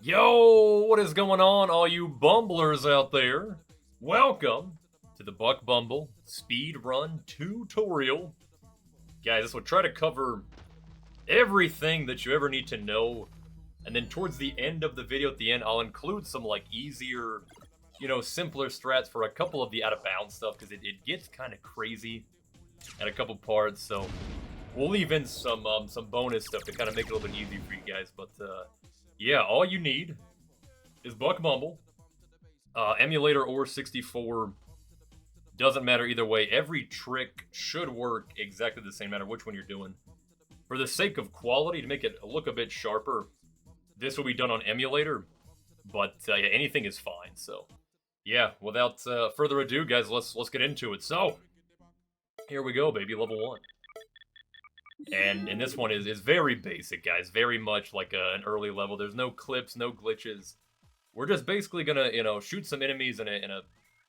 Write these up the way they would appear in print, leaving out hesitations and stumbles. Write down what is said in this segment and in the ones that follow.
Yo, what is going on, all you bumblers out there? Welcome to the Buck Bumble Speedrun tutorial. Guys, this will try to cover everything that you ever need to know. And then towards the end of the video, at the end, I'll include some, like, easier, simpler strats for a couple of the out-of-bounds stuff, because it gets kind of crazy at a couple parts, so we'll leave in some bonus stuff to kind of make it a little bit easier for you guys, but, yeah, all you need is Buck Bumble, emulator or 64, doesn't matter either way. Every trick should work exactly the same, no matter which one you're doing. For the sake of quality, to make it look a bit sharper, this will be done on emulator, but yeah, anything is fine. So, yeah, without further ado, guys, let's get into it. So, here we go, baby, level 1. And this one is very basic, guys. Very much like an early level. There's no clips, no glitches. We're just basically gonna, shoot some enemies in a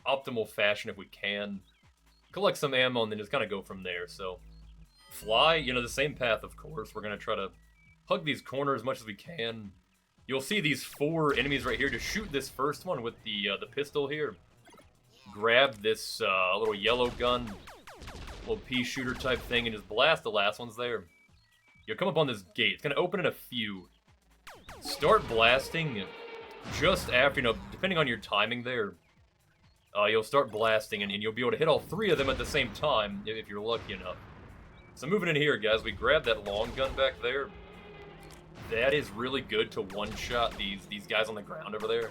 optimal fashion if we can. Collect some ammo and then just kind of go from there. So, fly, the same path, of course. We're gonna try to hug these corners as much as we can. You'll see these 4 enemies right here. Just shoot this first one with the pistol here. Grab this little yellow gun. Little pea shooter type thing, and just blast the last ones there. You'll come up on this gate. It's going to open in a few. Start blasting just after, depending on your timing there. You'll start blasting, and you'll be able to hit all 3 of them at the same time, if you're lucky enough. So moving in here, guys, we grab that long gun back there. That is really good to one-shot these guys on the ground over there.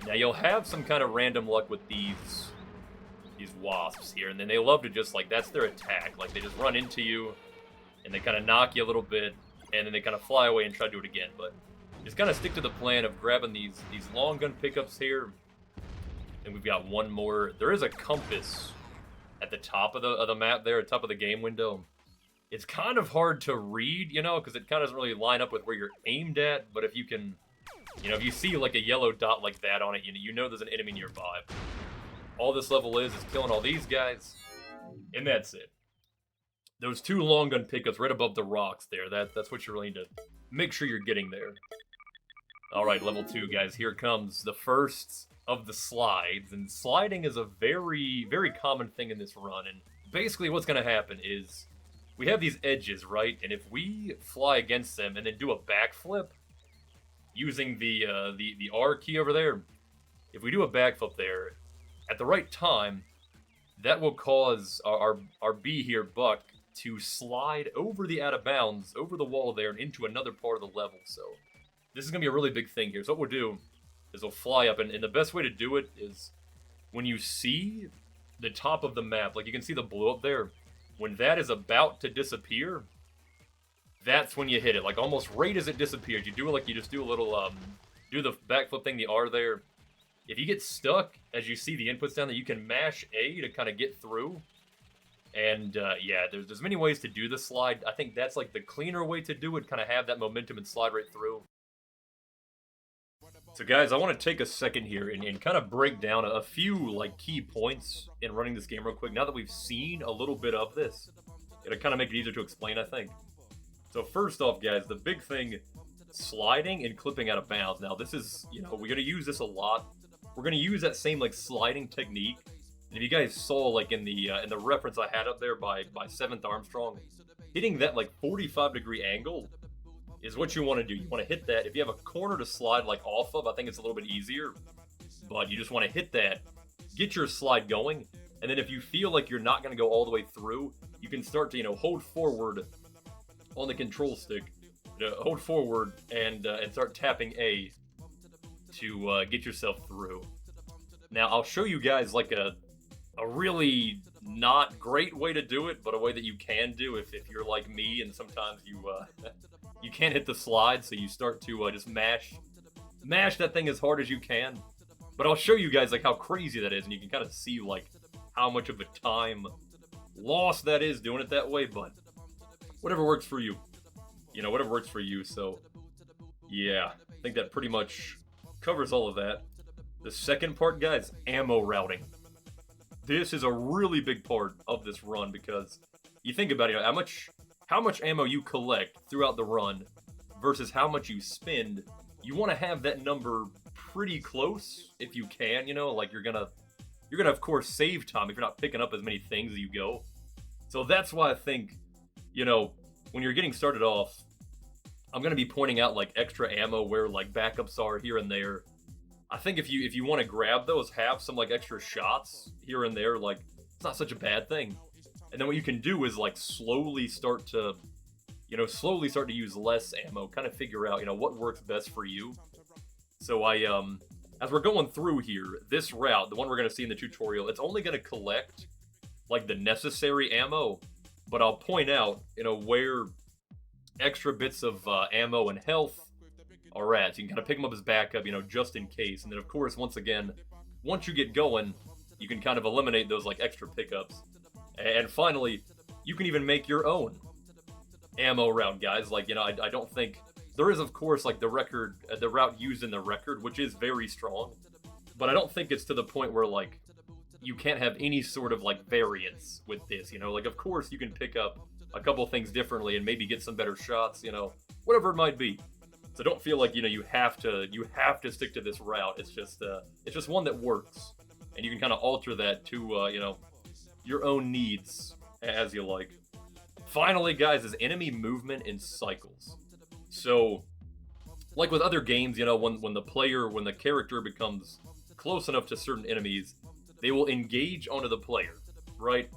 Now, you'll have some kind of random luck with these wasps here, and then they love to just, like, that's their attack. Like, they just run into you, and they kind of knock you a little bit, and then they kind of fly away and try to do it again. But just kind of stick to the plan of grabbing these long gun pickups here. And we've got one more. There is a compass at the top of the map there, at the top of the game window. It's kind of hard to read, because it kind of doesn't really line up with where you're aimed at. But if you can, if you see, like, a yellow dot like that on it, you know there's an enemy nearby. All this level is killing all these guys, and that's it. Those 2 long gun pickups right above the rocks there, that's what you really need to make sure you're getting there. Alright, level 2, guys, here comes the first of the slides, and sliding is a very, very common thing in this run, and basically what's going to happen is, we have these edges, right, and if we fly against them and then do a backflip, using the R key over there, if we do a backflip there, at the right time, that will cause our B here, Buck, to slide over the out of bounds, over the wall there, and into another part of the level. So, this is going to be a really big thing here. So what we'll do is we'll fly up, and the best way to do it is when you see the top of the map, like you can see the blue up there, when that is about to disappear, that's when you hit it. Like almost right as it disappears, you do it like you just do a little, do the backflip thing, the R there. If you get stuck, as you see the inputs down there, you can mash A to kind of get through. And, yeah, there's many ways to do the slide. I think that's, like, the cleaner way to do it, kind of have that momentum and slide right through. So, guys, I want to take a second here and kind of break down a few, like, key points in running this game real quick. Now that we've seen a little bit of this, it'll kind of make it easier to explain, I think. So, first off, guys, the big thing, sliding and clipping out of bounds. Now, this is, we're going to use this a lot. We're going to use that same, like, sliding technique. And if you guys saw, like, in the reference I had up there by 7th Armstrong, hitting that, like, 45-degree angle is what you want to do. You want to hit that. If you have a corner to slide, like, off of, I think it's a little bit easier. But you just want to hit that, get your slide going, and then if you feel like you're not going to go all the way through, you can start to, hold forward on the control stick. Hold forward and start tapping A to get yourself through. Now, I'll show you guys like a really not great way to do it, but a way that you can do if you're like me and sometimes you you can't hit the slide, so you start to just mash that thing as hard as you can. But I'll show you guys like how crazy that is, and you can kind of see like how much of a time loss that is doing it that way, but whatever works for you. Whatever works for you, so yeah, I think that pretty much covers all of that. The second part, guys, ammo routing. This is a really big part of this run because you think about it, how much ammo you collect throughout the run versus how much you spend you want to have that number pretty close if you can, you know, like you're gonna of course save time if you're not picking up as many things as you go. So that's why I think, you know, when you're getting started off, I'm gonna be pointing out like extra ammo where like backups are here and there. I think if you want to grab those, have some like extra shots here and there, like it's not such a bad thing. And then what you can do is like slowly start to use less ammo, kind of figure out, you know, what works best for you. So as we're going through here, this route, the one we're going to see in the tutorial, it's only going to collect like the necessary ammo, but I'll point out, you know, where extra bits of ammo and health are at. So you can kind of pick them up as backup, you know, just in case. And then of course, once you get going, you can kind of eliminate those like extra pickups. And finally, you can even make your own ammo route, guys. Like, you know, I don't think there is, of course, like the route used in the record, which is very strong, but I don't think it's to the point where like you can't have any sort of like variance with this, you know. Like, of course you can pick up a couple things differently and maybe get some better shots, you know, whatever it might be. So don't feel like, you know, you have to stick to this route. It's just one that works, and you can kind of alter that to you know, your own needs as you like. Finally, guys, is enemy movement in cycles. So, like with other games, you know, when the character becomes close enough to certain enemies, they will engage onto the player, right?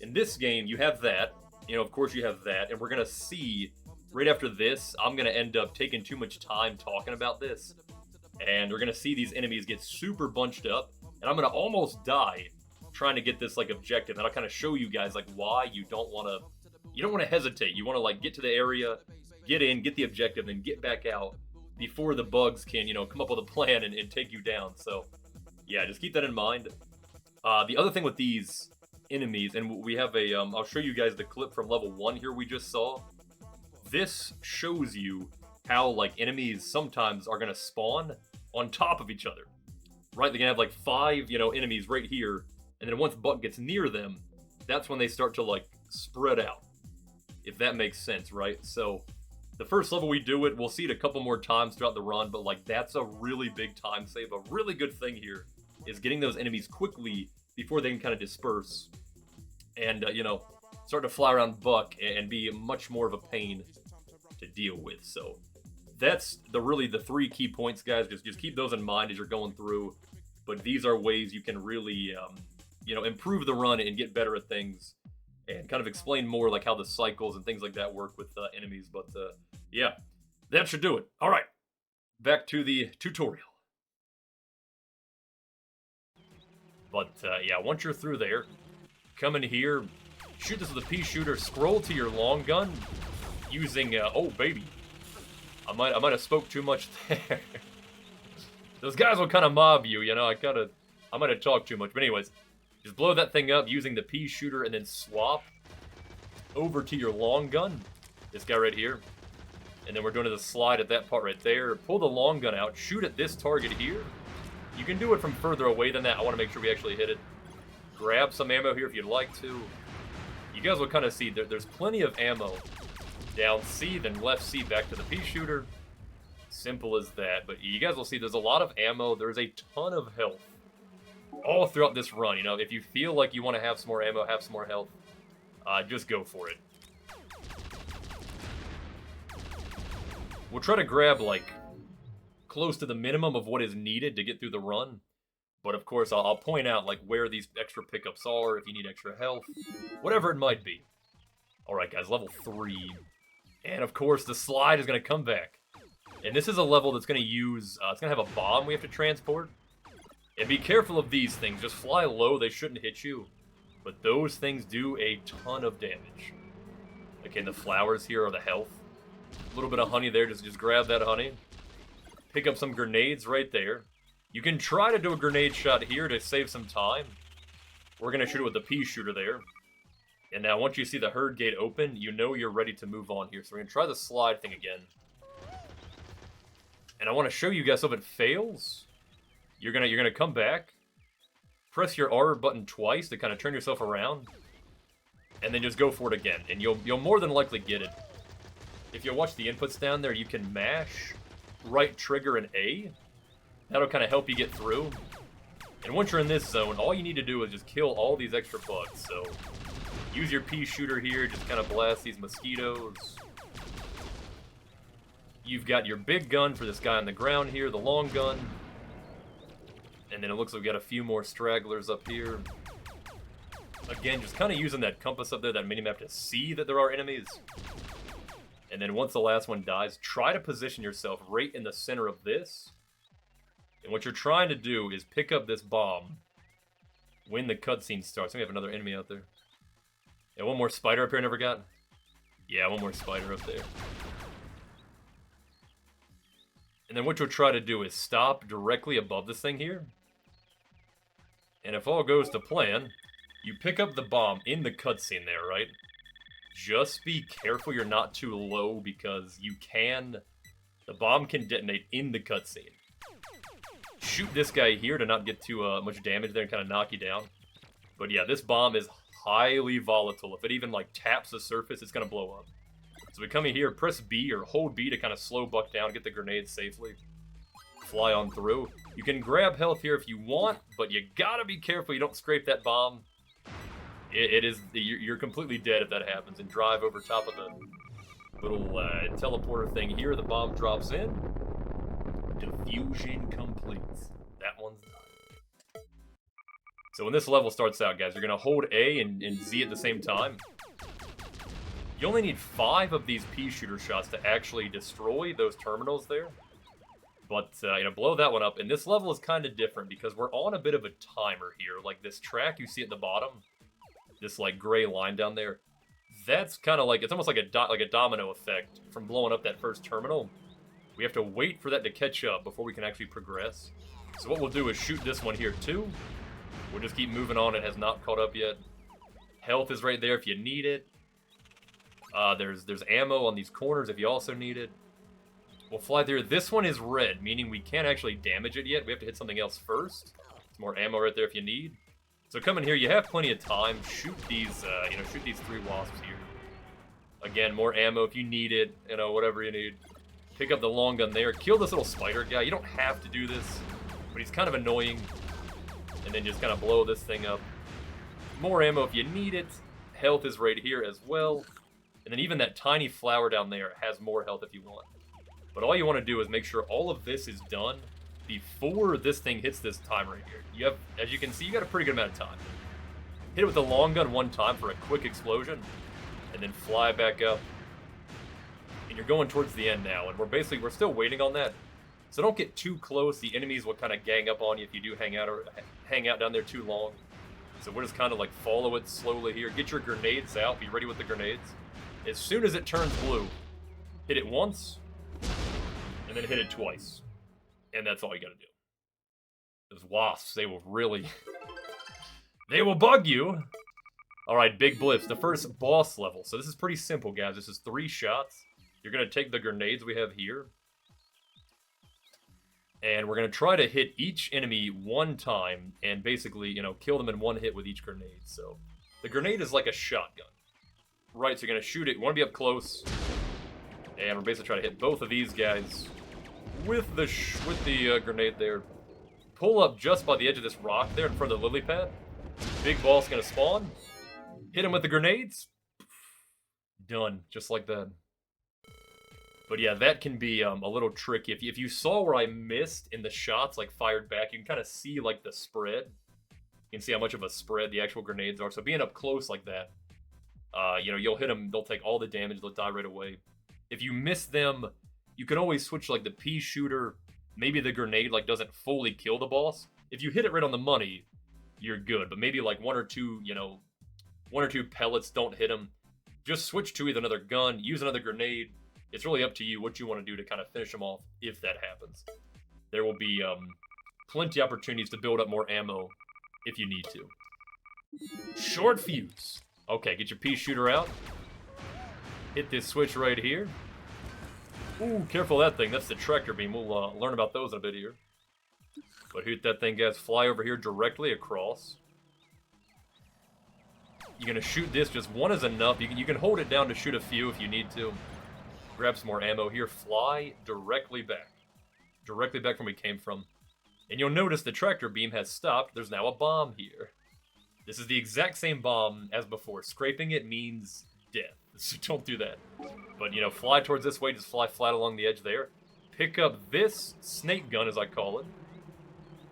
In this game, you have that. You know, of course you have that, and we're gonna see right after this, I'm gonna end up taking too much time talking about this, and we're gonna see these enemies get super bunched up, and I'm gonna almost die trying to get this like objective, and I'll kind of show you guys like why you don't want to hesitate. You want to like get to the area, get in, get the objective, and get back out before the bugs can, you know, come up with a plan and take you down. So yeah, just keep that in mind. The other thing with these enemies, and we have a I'll show you guys the clip from level 1 here we just saw. This shows you how like enemies sometimes are gonna spawn on top of each other, right? They can have like 5, you know, enemies right here, and then once Buck gets near them, that's when they start to like spread out, if that makes sense, right? So the first level we do it, we'll see it a couple more times throughout the run, but like that's a really big time save. A really good thing here is getting those enemies quickly before they can kind of disperse and you know, start to fly around Buck and be much more of a pain to deal with. So that's the 3 key points, guys. Just keep those in mind as you're going through. But these are ways you can really you know, improve the run and get better at things, and kind of explain more like how the cycles and things like that work with enemies. But yeah, that should do it. All right, back to the tutorial. But yeah, once you're through there, come in here, shoot this with a pea shooter, scroll to your long gun using oh baby, I might have spoke too much there. Those guys will kind of mob you, you know. I might have talked too much, but anyways, just blow that thing up using the pea shooter, and then swap over to your long gun, this guy right here, and then we're doing the slide at that part right there. Pull the long gun out, shoot at this target here. You can do it from further away than that. I want to make sure we actually hit it. Grab some ammo here if you'd like to. You guys will kind of see there's plenty of ammo down C, then left C back to the pea shooter. Simple as that. But you guys will see there's a lot of ammo. There's a ton of health all throughout this run. You know, if you feel like you want to have some more ammo, have some more health, just go for it. We'll try to grab like close to the minimum of what is needed to get through the run. But of course, I'll point out like where these extra pickups are, if you need extra health, whatever it might be. Alright guys, level 3. And of course, the slide is going to come back. And this is a level that's going to use, it's going to have a bomb we have to transport. And be careful of these things. Just fly low, they shouldn't hit you. But those things do a ton of damage. Okay, the flowers here are the health. A little bit of honey there, just grab that honey. Pick up some grenades right there. You can try to do a grenade shot here to save some time. We're going to shoot it with the pea shooter there. And now once you see the herd gate open, you know you're ready to move on here. So we're going to try the slide thing again. And I want to show you guys, so if it fails, you're gonna come back, press your R button twice to kind of turn yourself around, and then just go for it again. And you'll more than likely get it. If you watch the inputs down there, you can mash right trigger and A. That'll kind of help you get through. And once you're in this zone, all you need to do is just kill all these extra bugs. So use your pea shooter here, just kind of blast these mosquitoes. You've got your big gun for this guy on the ground here, the long gun. And then it looks like we got a few more stragglers up here. Again, just kind of using that compass up there, that minimap, to see that there are enemies. And then once the last one dies, try to position yourself right in the center of this. And what you're trying to do is pick up this bomb when the cutscene starts. We have another enemy out there. Yeah, one more spider up here I never got. Yeah, one more spider up there. And then what you'll try to do is stop directly above this thing here. And if all goes to plan, you pick up the bomb in the cutscene there, right? Just be careful you're not too low, because the bomb can detonate in the cutscene. Shoot this guy here to not get too much damage there and kind of knock you down. But yeah, this bomb is highly volatile. If it even like taps the surface, it's going to blow up. So we come in here, press B or hold B to kind of slow Buck down, get the grenade safely. Fly on through. You can grab health here if you want, but you gotta be careful you don't scrape that bomb. You're completely dead if that happens. And drive over top of the little teleporter thing here. The bomb drops in. Diffusion complete. That one's done. So when this level starts out, guys, you're going to hold A and Z at the same time. You only need 5 of these pea shooter shots to actually destroy those terminals there. But, blow that one up. And this level is kind of different because we're on a bit of a timer here. Like this track you see at the bottom, this like gray line down there, that's kind of like, it's almost like a domino effect from blowing up that first terminal. We have to wait for that to catch up before we can actually progress. So what we'll do is shoot this one here too. We'll just keep moving on. It has not caught up yet. Health is right there if you need it. There's ammo on these corners if you also need it. We'll fly through. This one is red, meaning we can't actually damage it yet. We have to hit something else first. There's more ammo right there if you need. So come in here. You have plenty of time. Shoot these, shoot these 3 wasps here. Again, more ammo if you need it. Whatever you need. Pick up the long gun there. Kill this little spider guy. You don't have to do this, but he's kind of annoying. And then just kind of blow this thing up. More ammo if you need it. Health is right here as well. And then even that tiny flower down there has more health if you want. But all you want to do is make sure all of this is done before this thing hits this time right here. As you can see, you got a pretty good amount of time. Hit it with the long gun one time for a quick explosion, and then fly back up. And you're going towards the end now, and we're still waiting on that. So don't get too close. The enemies will kind of gang up on you if you do hang out down there too long. So we're just kind of like follow it slowly here. Get your grenades out. Be ready with the grenades. As soon as it turns blue, hit it once, and then hit it twice. And that's all you gotta do. Those wasps, they will really... they will bug you! Alright, big blips. The first boss level. So this is pretty simple, guys. This is 3 shots. You're gonna take the grenades we have here. And we're gonna try to hit each enemy one time, and basically, kill them in one hit with each grenade. So, the grenade is like a shotgun. Right, so you're gonna shoot it. You wanna be up close. And we're basically trying to hit both of these guys with the grenade there. Pull up just by the edge of this rock there in front of the lily pad. Big ball's gonna spawn. Hit him with the grenades. Done, just like that. But yeah, that can be a little tricky. If you saw where I missed in the shots, like fired back, you can kind of see like the spread. You can see how much of a spread the actual grenades are. So being up close like that, you'll hit them, they'll take all the damage, they'll die right away. If you miss them, you can always switch like the pea shooter. Maybe the grenade like doesn't fully kill the boss. If you hit it right on the money, you're good. But maybe like one or two pellets don't hit him. Just switch to either another gun, use another grenade. It's really up to you what you want to do to kind of finish them off if that happens. There will be plenty of opportunities to build up more ammo if you need to. Short fuse. Okay, get your pea shooter out. Hit this switch right here. Ooh, careful of that thing. That's the tractor beam. We'll learn about those in a bit here. But hit that thing, guys. Fly over here directly across. You're going to shoot this. Just one is enough. You can hold it down to shoot a few if you need to. Grab some more ammo here. Fly directly back. directly back from where we came from. And you'll notice the tractor beam has stopped. There's now a bomb here. This is the exact same bomb as before. Scraping it means death, so don't do that. But, you know, fly towards this way, just fly flat along the edge there. Pick up this snake gun, as I call it.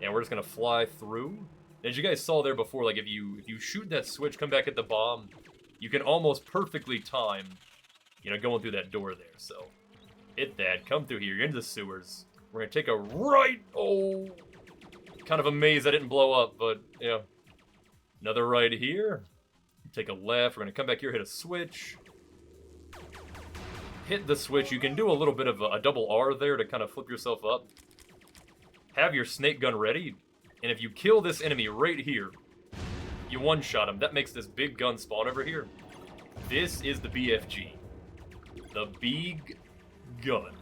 And we're just going to fly through. As you guys saw there before, like, if you shoot that switch, come back at the bomb, you can almost perfectly time, you know, going through that door there. So, hit that, come through here, you're into the sewers. We're going to take a right. Oh, kind of amazed I didn't blow up, but, yeah. Another right here. Take a left. We're going to come back here, hit a switch. Hit the switch. You can do a little bit of a double R there to kind of flip yourself up. Have your snake gun ready. And if you kill this enemy right here, you one-shot him. That makes this big gun spawn over here. This is the BFG. The big gun.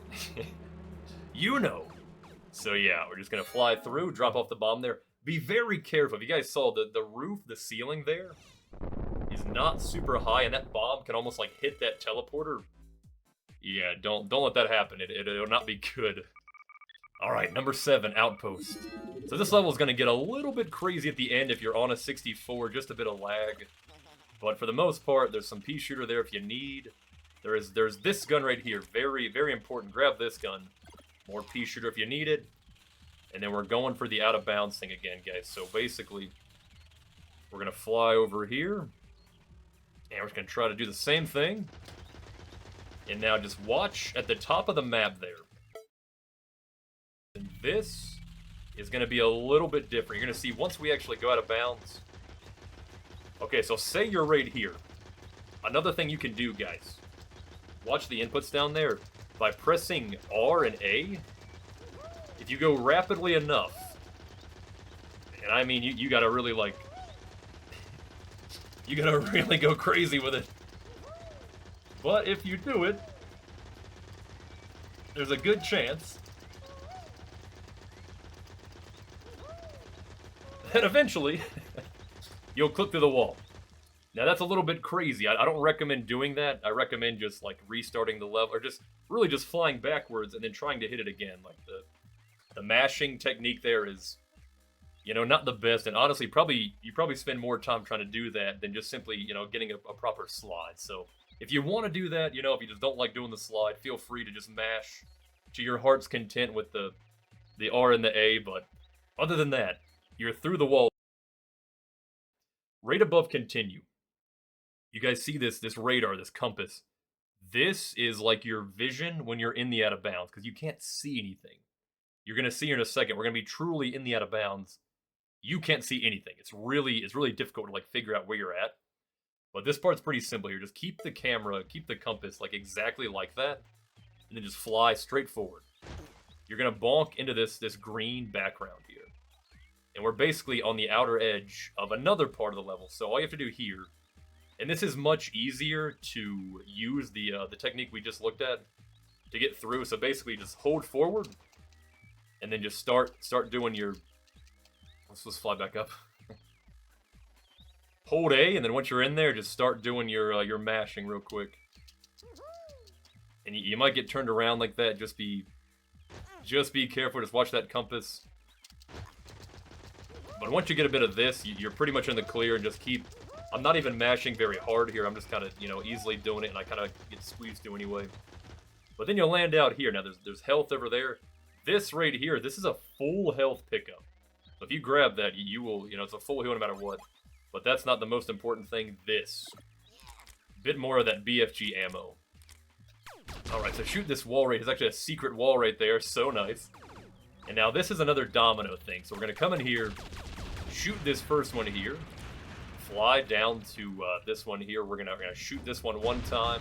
You know. So yeah, we're just going to fly through, drop off the bomb there. Be very careful. If you guys saw, the roof, the ceiling there is not super high, and that bomb can almost like hit that teleporter. Yeah, don't let that happen. It'll not be good. Alright, number 7, Outpost. So this level is going to get a little bit crazy at the end if you're on a 64, just a bit of lag. But for the most part, there's some pea shooter there if you need. There's this gun right here, very, very important. Grab this gun. More pea shooter if you need it. And then we're going for the out of bounds thing again, guys. So basically, we're going to fly over here. And we're just going to try to do the same thing. And now just watch at the top of the map there. And this is going to be a little bit different. You're going to see once we actually go out of bounds. Okay, so say you're right here. Another thing you can do, guys. Watch the inputs down there. By pressing R and A, if you go rapidly enough, and I mean, you gotta really, like, you gotta really go crazy with it. But if you do it, there's a good chance that eventually you'll clip through the wall. Now that's a little bit crazy. I don't recommend doing that. I recommend just like restarting the level, or just really just flying backwards and then trying to hit it again. Like the mashing technique there is, you know, not the best. And honestly, you probably spend more time trying to do that than just simply, you know, getting a proper slide. So if you want to do that, you know, if you just don't like doing the slide, feel free to just mash to your heart's content with the R and the A. But other than that, you're through the wall. Right above continue. You guys see this radar, this compass. This is like your vision when you're in the out of bounds, because you can't see anything. You're going to see here in a second. We're going to be truly in the out of bounds. You can't see anything. It's really difficult to like figure out where you're at. But this part's pretty simple here. Just keep the camera, keep the compass like exactly like that, and then just fly straight forward. You're going to bonk into this green background here. And we're basically on the outer edge of another part of the level. So all you have to do here, and this is much easier to use the technique we just looked at to get through. So basically just hold forward and then just start doing your, let's fly back up. Hold A, and then once you're in there, just start doing your mashing real quick. And you might get turned around like that. Just be careful. Just watch that compass. But once you get a bit of this, you're pretty much in the clear, and just keep. I'm not even mashing very hard here. I'm just kind of, you know, easily doing it, and I kind of get squeezed to anyway. But then you'll land out here. Now there's health over there. This right here, this is a full health pickup. So if you grab that, you will, you know, it's a full heal no matter what. But that's not the most important thing. This. Bit more of that BFG ammo. Alright, so shoot this wall right. There's actually a secret wall right there. So nice. And now this is another domino thing. So we're going to come in here, shoot this first one here, fly down to this one here. We're gonna shoot this one time,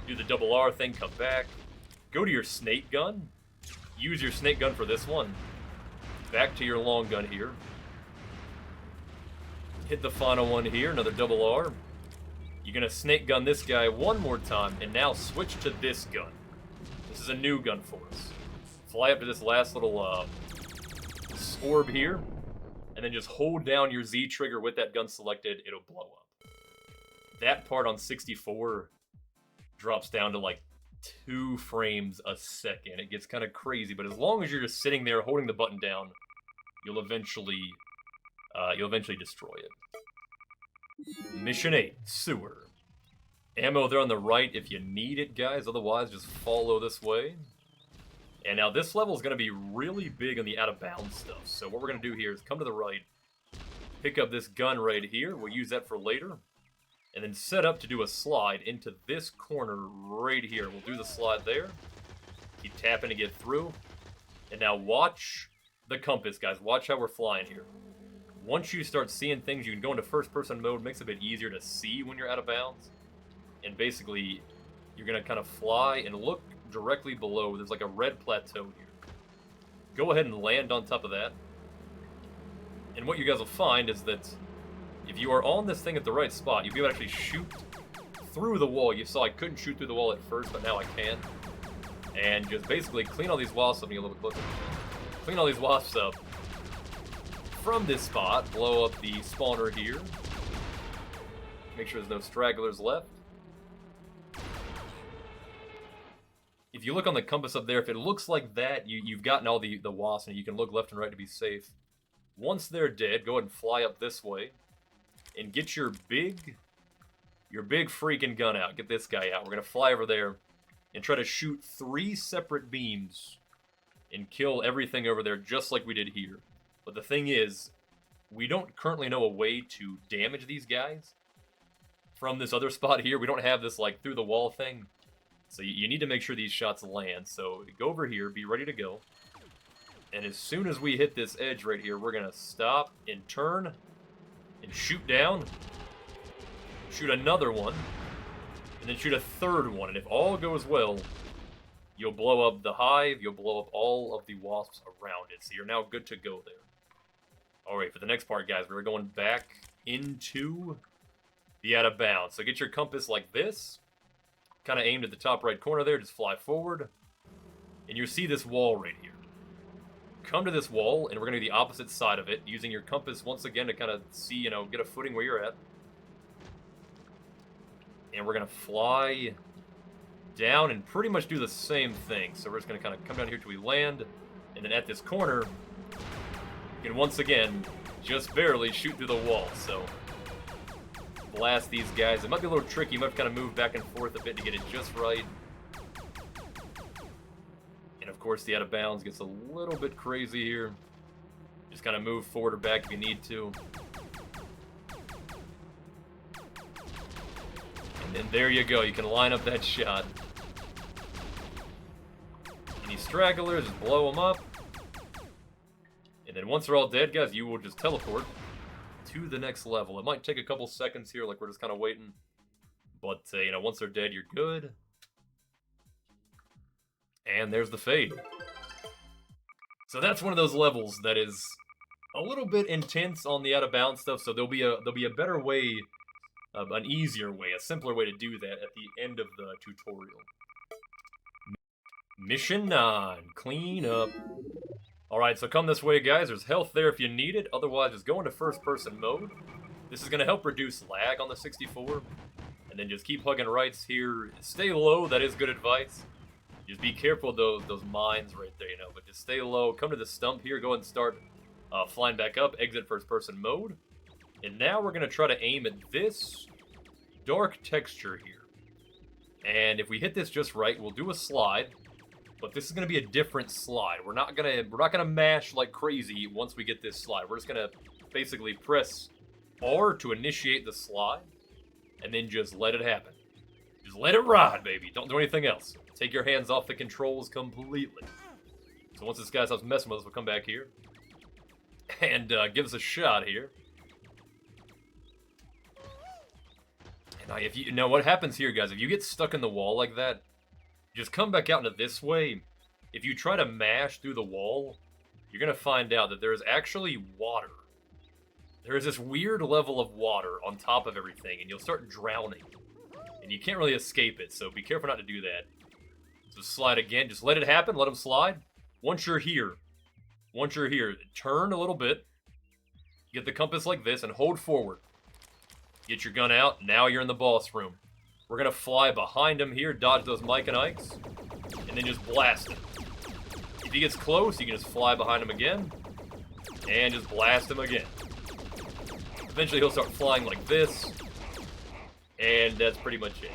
do the double R thing, come back, go to your snake gun, use your snake gun for this one, back to your long gun here, hit the final one here, another double R. You're gonna snake gun this guy one more time, and now switch to this gun. This is a new gun for us. Fly up to this last little orb here, and then just hold down your Z trigger with that gun selected, it'll blow up. That part on 64 drops down to like 2 frames a second. It gets kind of crazy, but as long as you're just sitting there holding the button down, you'll eventually destroy it. Mission 8, Sewer. Ammo there on the right if you need it, guys. Otherwise, just follow this way. And now this level is going to be really big on the out-of-bounds stuff. So what we're going to do here is come to the right, pick up this gun right here. We'll use that for later. And then set up to do a slide into this corner right here. We'll do the slide there. Keep tapping to get through. And now watch the compass, guys. Watch how we're flying here. Once you start seeing things, you can go into first-person mode. Makes it a bit easier to see when you're out of bounds. And basically, you're going to kind of fly and look directly below. There's like a red plateau here. Go ahead and land on top of that. And what you guys will find is that if you are on this thing at the right spot, you'll be able to actually shoot through the wall. You saw I couldn't shoot through the wall at first, but now I can. And just basically clean all these wasps up. A little bit closer. Clean all these wasps up from this spot. Blow up the spawner here. Make sure there's no stragglers left. If you look on the compass up there, if it looks like that, you've gotten all the wasps, and you can look left and right to be safe. Once they're dead, go ahead and fly up this way. And get your big freaking gun out. Get this guy out. We're going to fly over there and try to shoot 3 separate beams and kill everything over there just like we did here. But the thing is, we don't currently know a way to damage these guys from this other spot here. We don't have this like through the wall thing. So you need to make sure these shots land. So go over here, be ready to go. And as soon as we hit this edge right here, we're going to stop and turn and shoot down, shoot another one, and then shoot a third one. And if all goes well, you'll blow up the hive, you'll blow up all of the wasps around it. So you're now good to go there. Alright, for the next part, guys, we're going back into the out of bounds. So get your compass like this, kind of aimed at the top right corner there, just fly forward, and you see this wall right here. Come to this wall, and we're going to do the opposite side of it, using your compass once again to kind of see, get a footing where you're at. And we're going to fly down and pretty much do the same thing. So we're just going to kind of come down here till we land, and then at this corner, you can once again just barely shoot through the wall. So blast these guys. It might be a little tricky. You might have to kind of move back and forth a bit to get it just right. And of course, the out of bounds gets a little bit crazy here. Just kind of move forward or back if you need to. And then there you go. You can line up that shot. Any stragglers, just blow them up. And then once they're all dead, guys, you will just teleport to the next level. It might take a couple seconds here, like we're just kind of waiting. But, once they're dead, you're good. And there's the fade. So that's one of those levels that is a little bit intense on the out-of-bounds stuff, so there'll be a better way, an easier way, a simpler way to do that at the end of the tutorial. Mission 9, clean up. Alright, so come this way, guys. There's health there if you need it. Otherwise, just go into first-person mode. This is going to help reduce lag on the 64. And then just keep hugging rights here. Stay low, that is good advice. Just be careful of those mines right there, but just stay low. Come to the stump here. Go ahead and start flying back up. Exit first-person mode. And now we're going to try to aim at this dark texture here. And if we hit this just right, we'll do a slide. But this is going to be a different slide. We're not gonna mash like crazy once we get this slide. We're just going to basically press R to initiate the slide. And then just let it happen. Just let it ride, baby. Don't do anything else. Take your hands off the controls completely. So once this guy stops messing with us, we'll come back here. And give us a shot here. And if you know what happens here, guys, if you get stuck in the wall like that, just come back out into this way. If you try to mash through the wall, you're going to find out that there is actually water. There is this weird level of water on top of everything, and you'll start drowning. And you can't really escape it, so be careful not to do that. So slide again. Just let it happen. Let them slide. Once you're here, turn a little bit. Get the compass like this and hold forward. Get your gun out. Now you're in the boss room. We're going to fly behind him here, dodge those Mike and Ikes, and then just blast him. If he gets close, you can just fly behind him again, and just blast him again. Eventually he'll start flying like this, and that's pretty much it.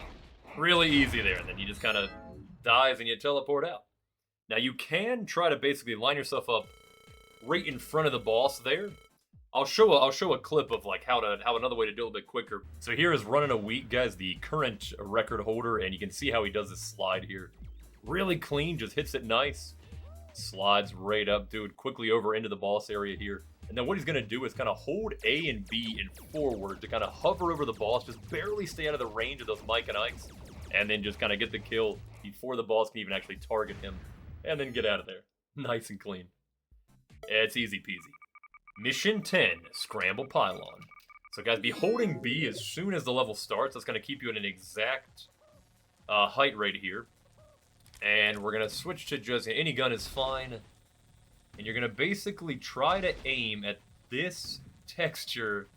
Really easy there, and then you just kind of dive and you teleport out. Now you can try to basically line yourself up right in front of the boss there. I'll show a clip of like how another way to do it a little bit quicker. So here is Running a Week, guys, the current record holder, and you can see how he does this slide here. Really clean, just hits it nice. Slides right up, dude, quickly over into the boss area here. And then what he's going to do is kind of hold A and B and forward to kind of hover over the boss, just barely stay out of the range of those Mike and Ikes, and then just kind of get the kill before the boss can even actually target him, and then get out of there. Nice and clean. It's easy peasy. Mission 10, Scramble Pylon. So guys, be holding B as soon as the level starts. That's going to keep you at an exact height right here. And we're going to switch to just any gun is fine. And you're going to basically try to aim at this texture.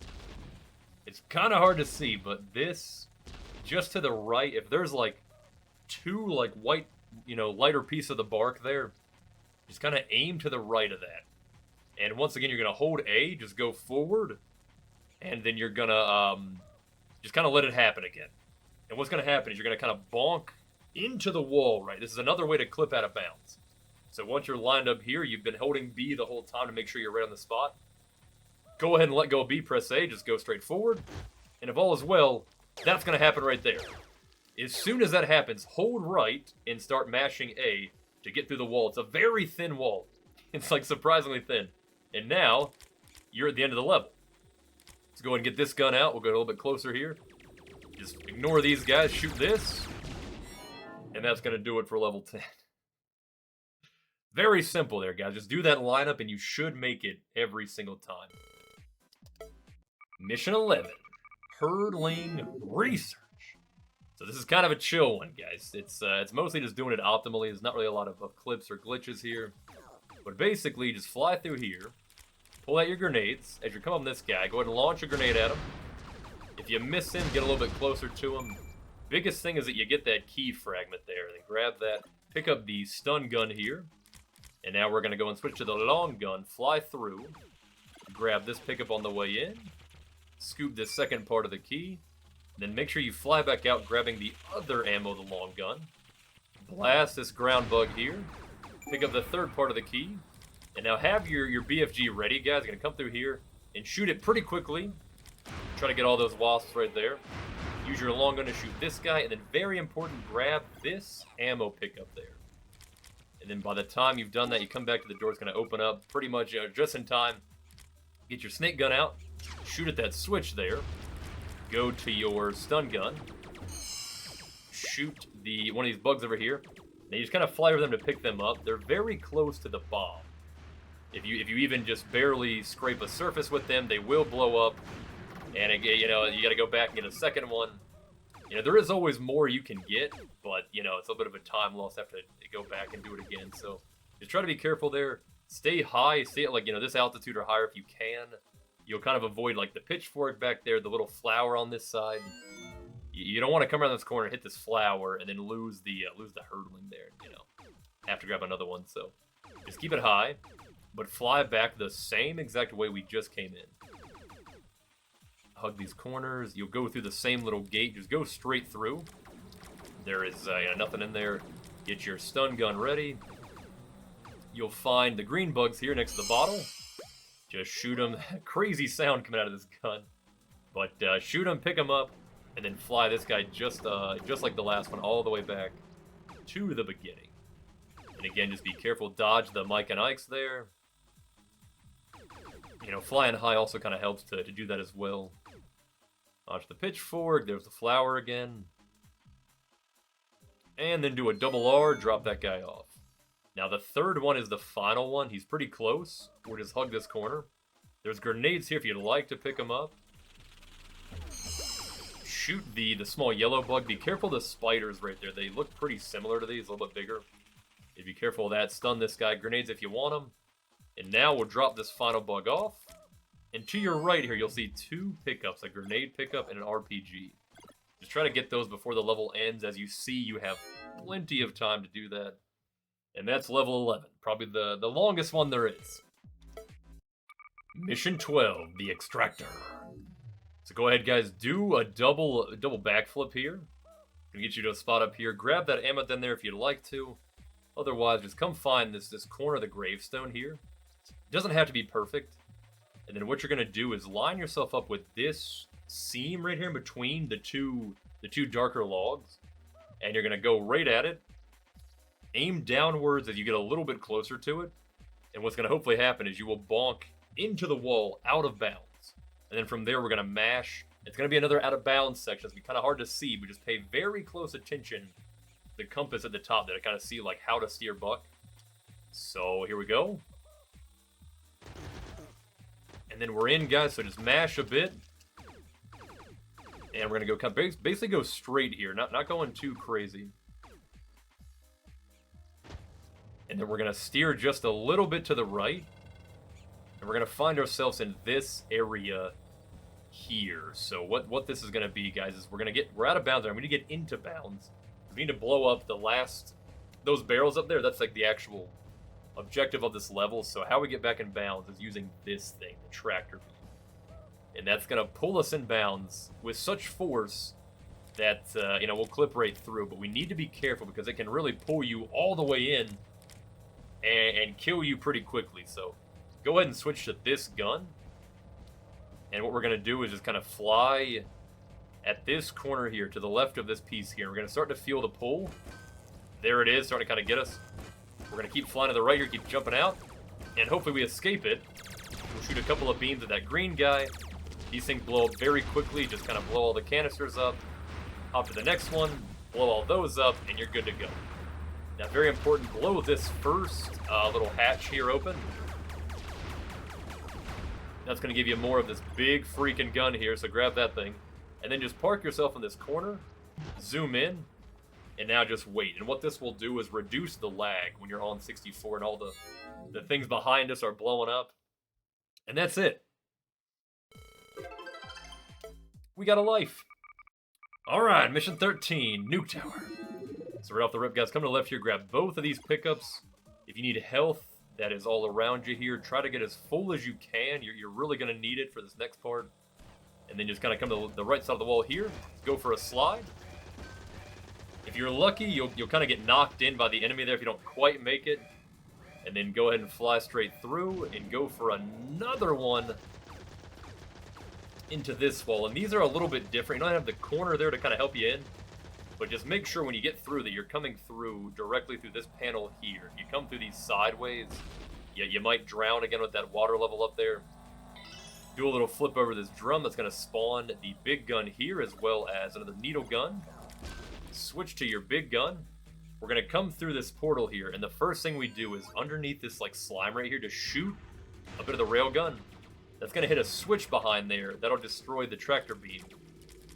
It's kind of hard to see, but this, just to the right, if there's like two like white, lighter piece of the bark there, just kind of aim to the right of that. And once again, you're going to hold A, just go forward, and then you're going to just kind of let it happen again. And what's going to happen is you're going to kind of bonk into the wall, right? This is another way to clip out of bounds. So once you're lined up here, you've been holding B the whole time to make sure you're right on the spot. Go ahead and let go of B, press A, just go straight forward. And if all is well, that's going to happen right there. As soon as that happens, hold right and start mashing A to get through the wall. It's a very thin wall. It's like surprisingly thin. And now, you're at the end of the level. Let's go ahead and get this gun out. We'll go a little bit closer here. Just ignore these guys, shoot this. And that's going to do it for level 10. Very simple there, guys. Just do that lineup and you should make it every single time. Mission 11, Hurdling Research. So this is kind of a chill one, guys. It's mostly just doing it optimally. There's not really a lot of clips or glitches here. But basically, just fly through here, pull out your grenades. As you come on this guy, go ahead and launch a grenade at him. If you miss him, get a little bit closer to him. Biggest thing is that you get that key fragment there. And then grab that, pick up the stun gun here. And now we're going to go and switch to the long gun, fly through, grab this pickup on the way in, scoop this second part of the key, then make sure you fly back out grabbing the other ammo, the long gun, blast this ground bug here, pick up the third part of the key, and now have your BFG ready, guys. You're going to come through here and shoot it pretty quickly. Try to get all those wasps right there. Use your long gun to shoot this guy, and then very important, grab this ammo pickup there. And then by the time you've done that, you come back to the door. It's going to open up pretty much just in time. Get your snake gun out. Shoot at that switch there. Go to your stun gun. Shoot one of these bugs over here. Now you just kind of fly over them to pick them up. They're very close to the bomb. If you even just barely scrape a surface with them, they will blow up. And again, you got to go back and get a second one. There is always more you can get, but, it's a little bit of a time loss after to go back and do it again. So just try to be careful there. Stay high. Stay at, this altitude or higher if you can. You'll kind of avoid, the pitchfork back there, the little flower on this side. You don't want to come around this corner, hit this flower, and then lose the hurdling there, Have to grab another one, so just keep it high, but fly back the same exact way we just came in. Hug these corners. You'll go through the same little gate. Just go straight through. There is nothing in there. Get your stun gun ready. You'll find the green bugs here next to the bottle. Just shoot them. Crazy sound coming out of this gun. But shoot them, pick them up, and then fly this guy just like the last one all the way back to the beginning. And again, just be careful. Dodge the Mike and Ikes there. Flying high also kind of helps to do that as well. Launch the pitchfork. There's the flower again. And then do a double R, drop that guy off. Now the third one is the final one. He's pretty close. We'll just hug this corner. There's grenades here if you'd like to pick them up. Shoot the small yellow bug. Be careful of the spiders right there. They look pretty similar to these, a little bit bigger. Be careful of that. Stun this guy. Grenades if you want them. And now we'll drop this final bug off. And to your right here, you'll see two pickups, a grenade pickup and an RPG. Just try to get those before the level ends. As you see, you have plenty of time to do that. And that's level 11, probably the longest one there is. Mission 12, the Extractor. So go ahead, guys, do a double backflip here. Gonna get you to a spot up here. Grab that ammo then there if you'd like to. Otherwise, just come find this corner of the gravestone here. It doesn't have to be perfect. And then what you're gonna do is line yourself up with this seam right here in between the two darker logs, and you're gonna go right at it. Aim downwards as you get a little bit closer to it, and what's gonna hopefully happen is you will bonk into the wall out of bounds, and then from there we're gonna mash. It's gonna be another out of bounds section. It's gonna be kind of hard to see, but just pay very close attention to the compass at the top there to kind of see like how to steer Buck. So here we go. And then we're in, guys, so just mash a bit. And we're going to go basically go straight here, not going too crazy. And then we're going to steer just a little bit to the right. And we're going to find ourselves in this area here. So what this is going to be, guys, is we're out of bounds there. We need to get into bounds. We need to blow up those barrels up there. That's like the actual objective of this level. So how we get back in bounds is using this thing, the tractor beam. And that's going to pull us in bounds with such force that, we'll clip right through. But we need to be careful because it can really pull you all the way in and kill you pretty quickly. So go ahead and switch to this gun. And what we're going to do is just kind of fly at this corner here to the left of this piece here. We're going to start to feel the pull. There it is, starting to kind of get us. We're going to keep flying to the right here, keep jumping out. And hopefully we escape it. We'll shoot a couple of beams at that green guy. These things blow up very quickly. Just kind of blow all the canisters up. Hop to the next one. Blow all those up, and you're good to go. Now, very important, blow this first little hatch here open. That's going to give you more of this big freaking gun here, so grab that thing. And then just park yourself in this corner. Zoom in. And now just wait. And what this will do is reduce the lag when you're on 64 and all the things behind us are blowing up. And that's it. We got a life. Alright, mission 13, Nuke Tower. So right off the rip, guys, come to the left here, grab both of these pickups. If you need health, that is all around you here. Try to get as full as you can. You're really going to need it for this next part. And then just kind of come to the right side of the wall here. Go for a slide. If you're lucky, you'll kind of get knocked in by the enemy there if you don't quite make it. And then go ahead and fly straight through and go for another one into this wall. And these are a little bit different. You don't have the corner there to kind of help you in. But just make sure when you get through that you're coming through directly through this panel here. If you come through these sideways, you might drown again with that water level up there. Do a little flip over this drum. That's going to spawn the big gun here as well as another needle gun. Switch to your big gun. We're going to come through this portal here. And the first thing we do is underneath this like slime right here to shoot a bit of the rail gun. That's going to hit a switch behind there. That'll destroy the tractor beam.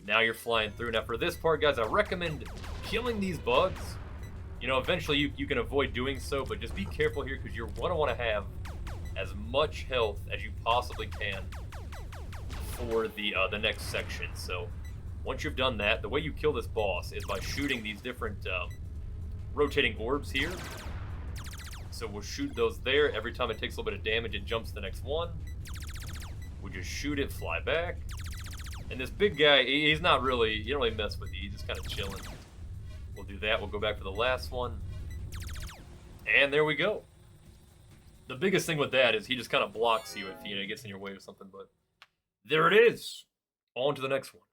Now you're flying through. Now for this part, guys, I recommend killing these bugs. You know, eventually you can avoid doing so, but just be careful here because you're going to want to have as much health as you possibly can for the next section. So once you've done that, the way you kill this boss is by shooting these different rotating orbs here. So we'll shoot those there. Every time it takes a little bit of damage, it jumps to the next one. We just shoot it, fly back. And this big guy, he's not really, you don't really mess with you, he's just kind of chilling. We'll do that, we'll go back for the last one. And there we go. The biggest thing with that is he just kind of blocks you if he gets in your way or something, but there it is. On to the next one.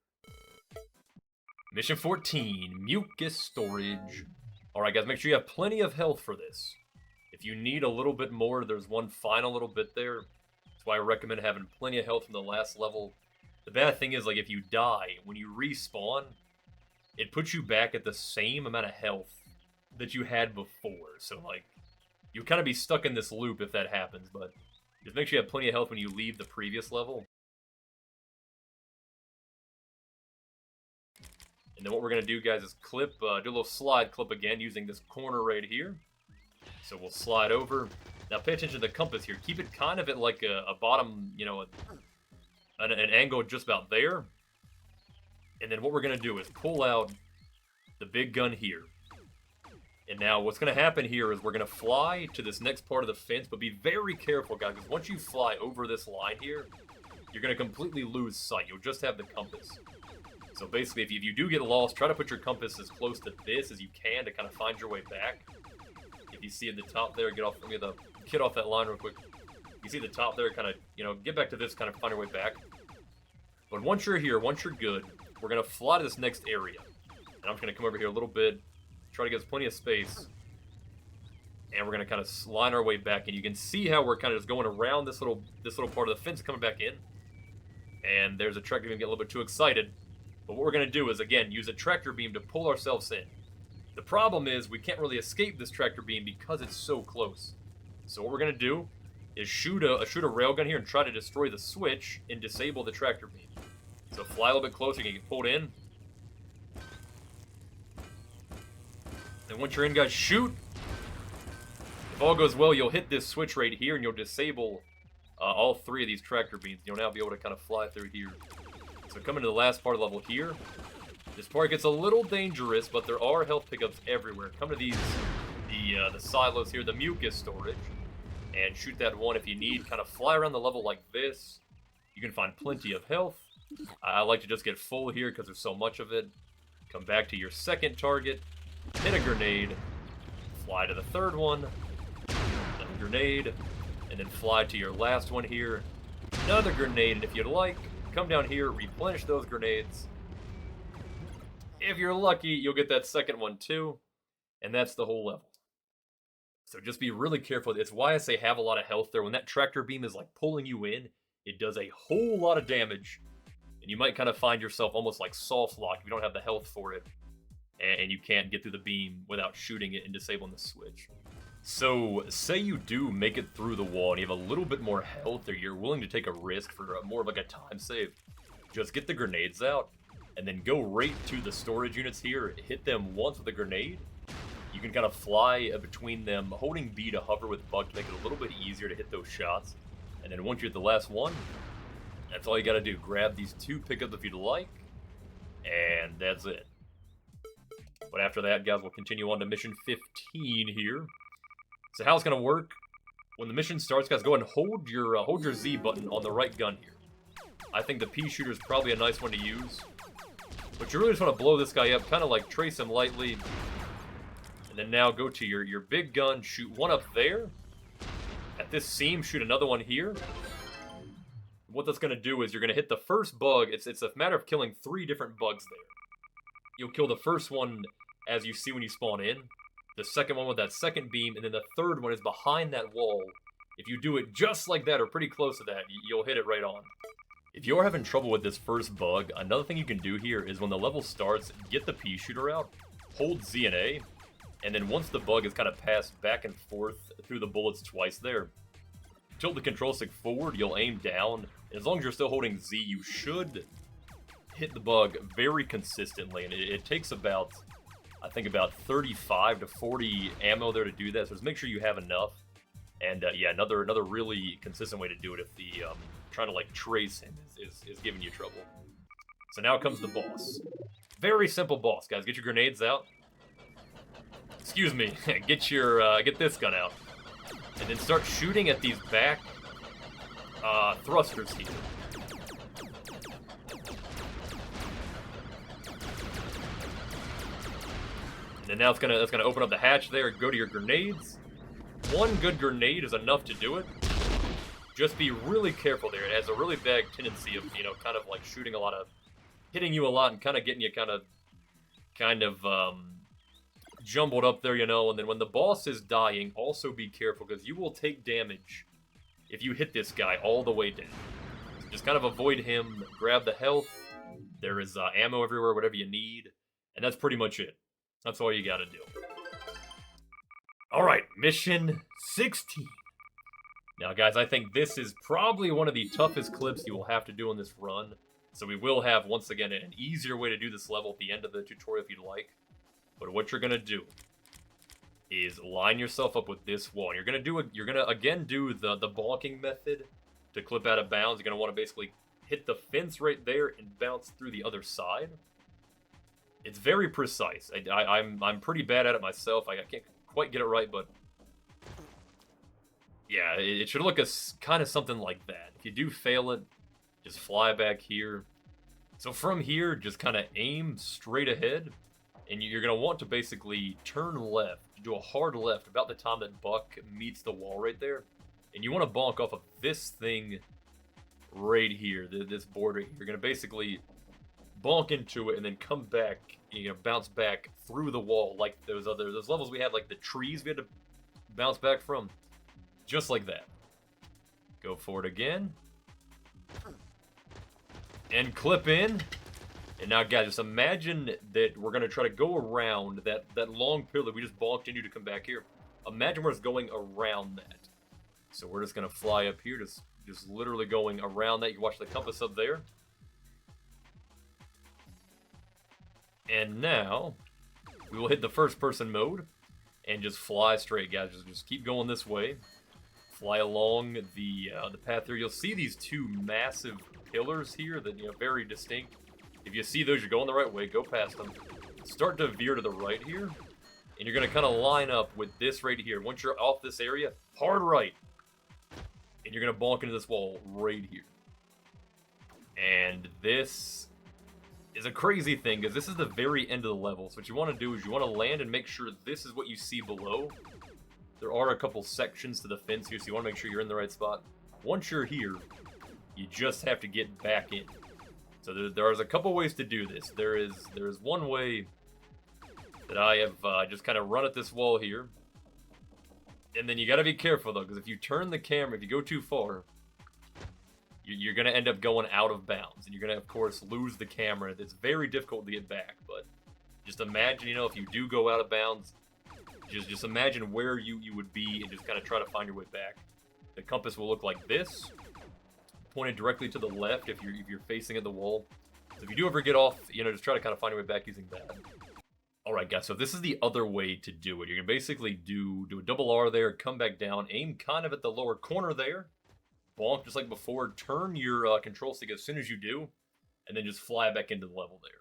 Mission 14, Mucus Storage. Alright guys, make sure you have plenty of health for this. If you need a little bit more, there's one final little bit there. That's why I recommend having plenty of health from the last level. The bad thing is, like, if you die, when you respawn, it puts you back at the same amount of health that you had before. So, like, you'll kind of be stuck in this loop if that happens, but just make sure you have plenty of health when you leave the previous level. And then what we're going to do, guys, is clip, do a little slide clip again using this corner right here. So we'll slide over. Now pay attention to the compass here. Keep it kind of at like a bottom, you know, an angle just about there. And then what we're going to do is pull out the big gun here. And now what's going to happen here is we're going to fly to this next part of the fence, but be very careful, guys, because once you fly over this line here, you're going to completely lose sight. You'll just have the compass. So basically, if you do get lost, try to put your compass as close to this as you can to kind of find your way back. If you see at the top there, get off that line real quick. You see the top there, kind of, you know, get back to this, kind of find your way back. But once you're here, once you're good, we're going to fly to this next area. And I'm just going to come over here a little bit, try to get us plenty of space. And we're going to kind of line our way back. And you can see how we're kind of just going around this little part of the fence and coming back in. And there's a tractor beam getting a little bit too excited. But what we're going to do is, again, use a tractor beam to pull ourselves in. The problem is we can't really escape this tractor beam because it's so close. So what we're going to do is shoot a railgun here and try to destroy the switch and disable the tractor beam. So fly a little bit closer, you can get pulled in. And once you're in, guys, shoot! If all goes well, you'll hit this switch right here and you'll disable all three of these tractor beams. You'll now be able to kind of fly through here. So coming to the last part of the level here. This part gets a little dangerous, but there are health pickups everywhere. Come to these, the silos here, the mucus storage. And shoot that one if you need. Kind of fly around the level like this. You can find plenty of health. I like to just get full here because there's so much of it. Come back to your second target. Hit a grenade. Fly to the third one. Another grenade. And then fly to your last one here. Another grenade. And if you'd like, come down here, replenish those grenades. If you're lucky, you'll get that second one too. And that's the whole level. So just be really careful. It's why I say have a lot of health there. When that tractor beam is like pulling you in, it does a whole lot of damage. And you might kind of find yourself almost like soft locked if you don't have the health for it. And you can't get through the beam without shooting it and disabling the switch. So say you do make it through the wall and you have a little bit more health, or you're willing to take a risk for more of like a time save. Just get the grenades out and then go right to the storage units here. Hit them once with a grenade. You can kind of fly between them, holding B to hover with Buck to make it a little bit easier to hit those shots. And then once you're at the last one, that's all you gotta do. Grab these two pickups if you'd like, and that's it. But after that, guys, we'll continue on to mission 15 here. So how it's gonna work, when the mission starts, guys, go ahead and hold your Z button on the right gun here. I think the P shooter is probably a nice one to use. But you really just want to blow this guy up, kind of like trace him lightly. And then now go to your big gun, shoot one up there. At this seam, shoot another one here. What that's going to do is you're going to hit the first bug. It's a matter of killing 3 different bugs there. You'll kill the first one as you see when you spawn in. The second one with that second beam. And then the third one is behind that wall. If you do it just like that or pretty close to that, you'll hit it right on. If you're having trouble with this first bug, another thing you can do here is when the level starts, get the P shooter out, hold Z and A, and then once the bug is kind of passed back and forth through the bullets twice there, tilt the control stick forward, you'll aim down, and as long as you're still holding Z, you should hit the bug very consistently, and it takes about, I think about 35 to 40 ammo there to do that, so just make sure you have enough. And yeah, another really consistent way to do it if the trying to like trace him is giving you trouble. So now comes the boss. Very simple boss, guys. Get your grenades out. Excuse me. Get this gun out, and then start shooting at these back thrusters here. And then now it's gonna open up the hatch there. Go to your grenades. One good grenade is enough to do it. Just be really careful there. It has a really bad tendency of, kind of like shooting a lot of, hitting you a lot and kind of getting you kind of jumbled up there, and then when the boss is dying, also be careful because you will take damage if you hit this guy all the way down. So just kind of avoid him, grab the health. There is ammo everywhere, whatever you need, and that's pretty much it. That's all you gotta do. Alright, mission 16. Now, guys, I think this is probably one of the toughest clips you will have to do on this run. So we will have, once again, an easier way to do this level at the end of the tutorial if you'd like. But what you're going to do is line yourself up with this wall. You're going to again do the bonking method to clip out of bounds. You're going to want to basically hit the fence right there and bounce through the other side. It's very precise. I'm pretty bad at it myself. I can't quite get it right, but yeah, it should look kind of something like that. If you do fail it, just fly back here. So from here, just kind of aim straight ahead, and you're going to want to basically turn left, do a hard left about the time that Buck meets the wall right there. And you want to bonk off of this thing right here, this board right here. You're going to basically bonk into it and then come back, bounce back through the wall like those levels we had, like the trees we had to bounce back from. Just like that. Go for it again. And clip in. And now, guys, just imagine that we're going to try to go around that long pillar that we just bonked into to come back here. Imagine we're just going around that. So we're just going to fly up here, just literally going around that. You can watch the compass up there. And now, we will hit the first person mode and just fly straight, guys. Just keep going this way. Fly along the path here. You'll see these two massive pillars here that, very distinct. If you see those, you're going the right way. Go past them. Start to veer to the right here. And you're going to kind of line up with this right here. Once you're off this area, hard right. And you're going to bonk into this wall right here. And this is a crazy thing, because this is the very end of the level. So what you want to do is you want to land and make sure this is what you see below. There are a couple sections to the fence here, so you want to make sure you're in the right spot. Once you're here, you just have to get back in. So there's a couple ways to do this. There is one way that I have just kind of run at this wall here. And then you got to be careful, though, because if you turn the camera, if you go too far, you're going to end up going out of bounds. And you're going to, of course, lose the camera. It's very difficult to get back. But just imagine, if you do go out of bounds, just imagine where you would be and just kind of try to find your way back. The compass will look like this, pointed directly to the left if you're facing at the wall. So if you do ever get off, just try to kind of find your way back using that. Alright guys, so this is the other way to do it. You're going to basically do a double R there, come back down, aim kind of at the lower corner there, bonk just like before, turn your control stick as soon as you do, and then just fly back into the level there.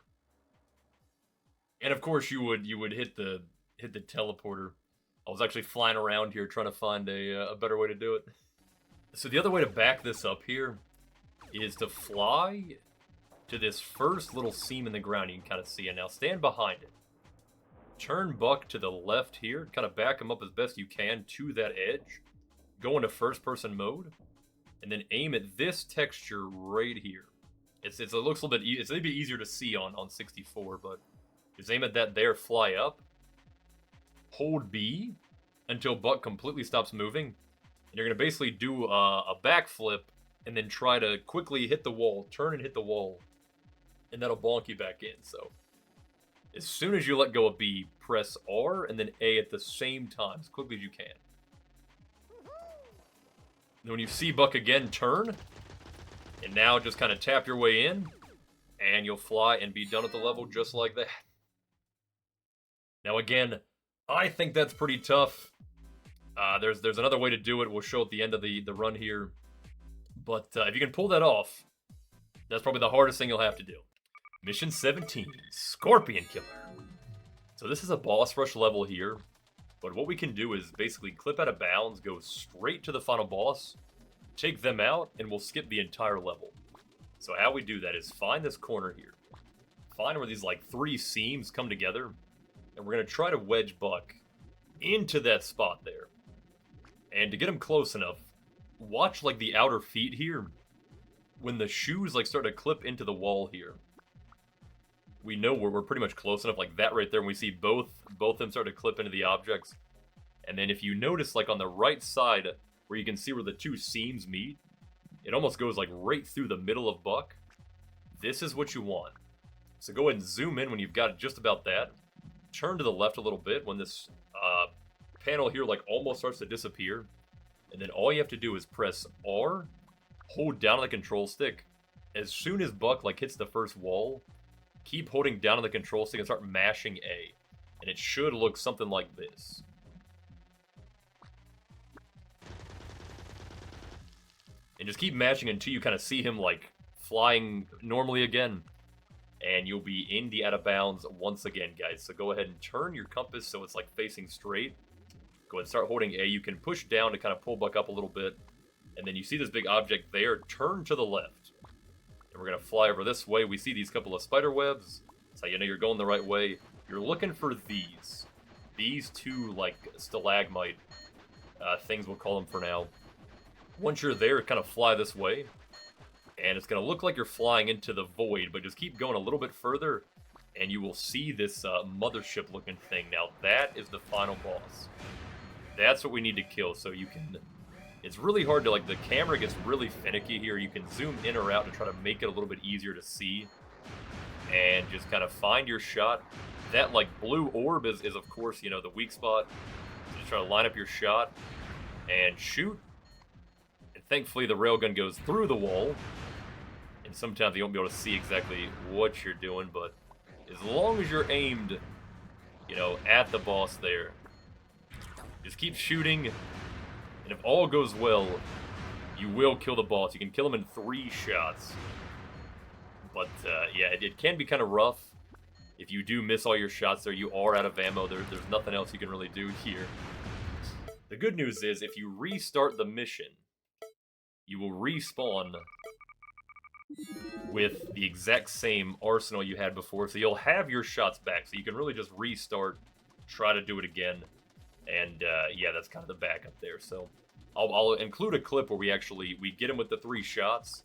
And of course you would hit the teleporter. I was actually flying around here trying to find a better way to do it. So the other way to back this up here is to fly to this first little seam in the ground you can kind of see. And now stand behind it. Turn Buck to the left here. Kind of back him up as best you can to that edge. Go into first person mode. And then aim at this texture right here. It looks a little bit, it's a little bit easier to see on 64, but just aim at that there, fly up. Hold B until Buck completely stops moving. And you're going to basically do a backflip and then try to quickly hit the wall, turn and hit the wall, and that'll bonk you back in. So as soon as you let go of B, press R and then A at the same time, as quickly as you can. Then when you see Buck again, turn, and now just kind of tap your way in, and you'll fly and be done with the level just like that. Now again, I think that's pretty tough. There's another way to do it. We'll show at the end of the run here. But if you can pull that off, that's probably the hardest thing you'll have to do. Mission 17, Scorpion Killer. So this is a boss rush level here. But what we can do is basically clip out of bounds, go straight to the final boss, take them out, and we'll skip the entire level. So how we do that is find this corner here. Find where these like 3 seams come together. And we're going to try to wedge Buck into that spot there. And to get him close enough, watch like the outer feet here. When the shoes like start to clip into the wall here, we know we're pretty much close enough, like that right there. And we see both of them start to clip into the objects. And then if you notice like on the right side where you can see where the 2 seams meet, it almost goes like right through the middle of Buck. This is what you want. So go ahead and zoom in when you've got just about that. Turn to the left a little bit when this panel here like almost starts to disappear. And then all you have to do is press R, hold down on the control stick. As soon as Buck like hits the first wall, keep holding down on the control stick and start mashing A. And it should look something like this. And just keep mashing until you kind of see him like flying normally again. and you'll be in the out of bounds once again, guys. So go ahead and turn your compass so it's like facing straight. Go ahead and start holding A. You can push down to kind of pull Buck up a little bit, and then you see this big object there. Turn to the left, and we're going to fly over this way. We see these couple of spider webs. That's how you know you're going the right way. You're looking for these two, like, stalagmite things, we'll call them for now. Once you're there, kind of fly this way, and it's going to look like you're flying into the void, but just keep going a little bit further, and you will see this mothership-looking thing. Now, that is the final boss. That's what we need to kill, so you can... It's really hard to, like, the camera gets really finicky here. You can zoom in or out to try to make it a little bit easier to see, and just kind of find your shot. That, like, blue orb is of course, you know, the weak spot. So just try to line up your shot and shoot. And thankfully, the railgun goes through the wall. And sometimes you won't be able to see exactly what you're doing, but as long as you're aimed, you know, at the boss there, just keep shooting. And if all goes well, you will kill the boss. You can kill him in 3 shots. But, yeah, it can be kind of rough. If you do miss all your shots there, you are out of ammo. There's nothing else you can really do here. The good news is, if you restart the mission, you will respawn with the exact same arsenal you had before. So you'll have your shots back. So you can really just restart, try to do it again. And, yeah, that's kind of the backup there. So I'll include a clip where we get him with the 3 shots.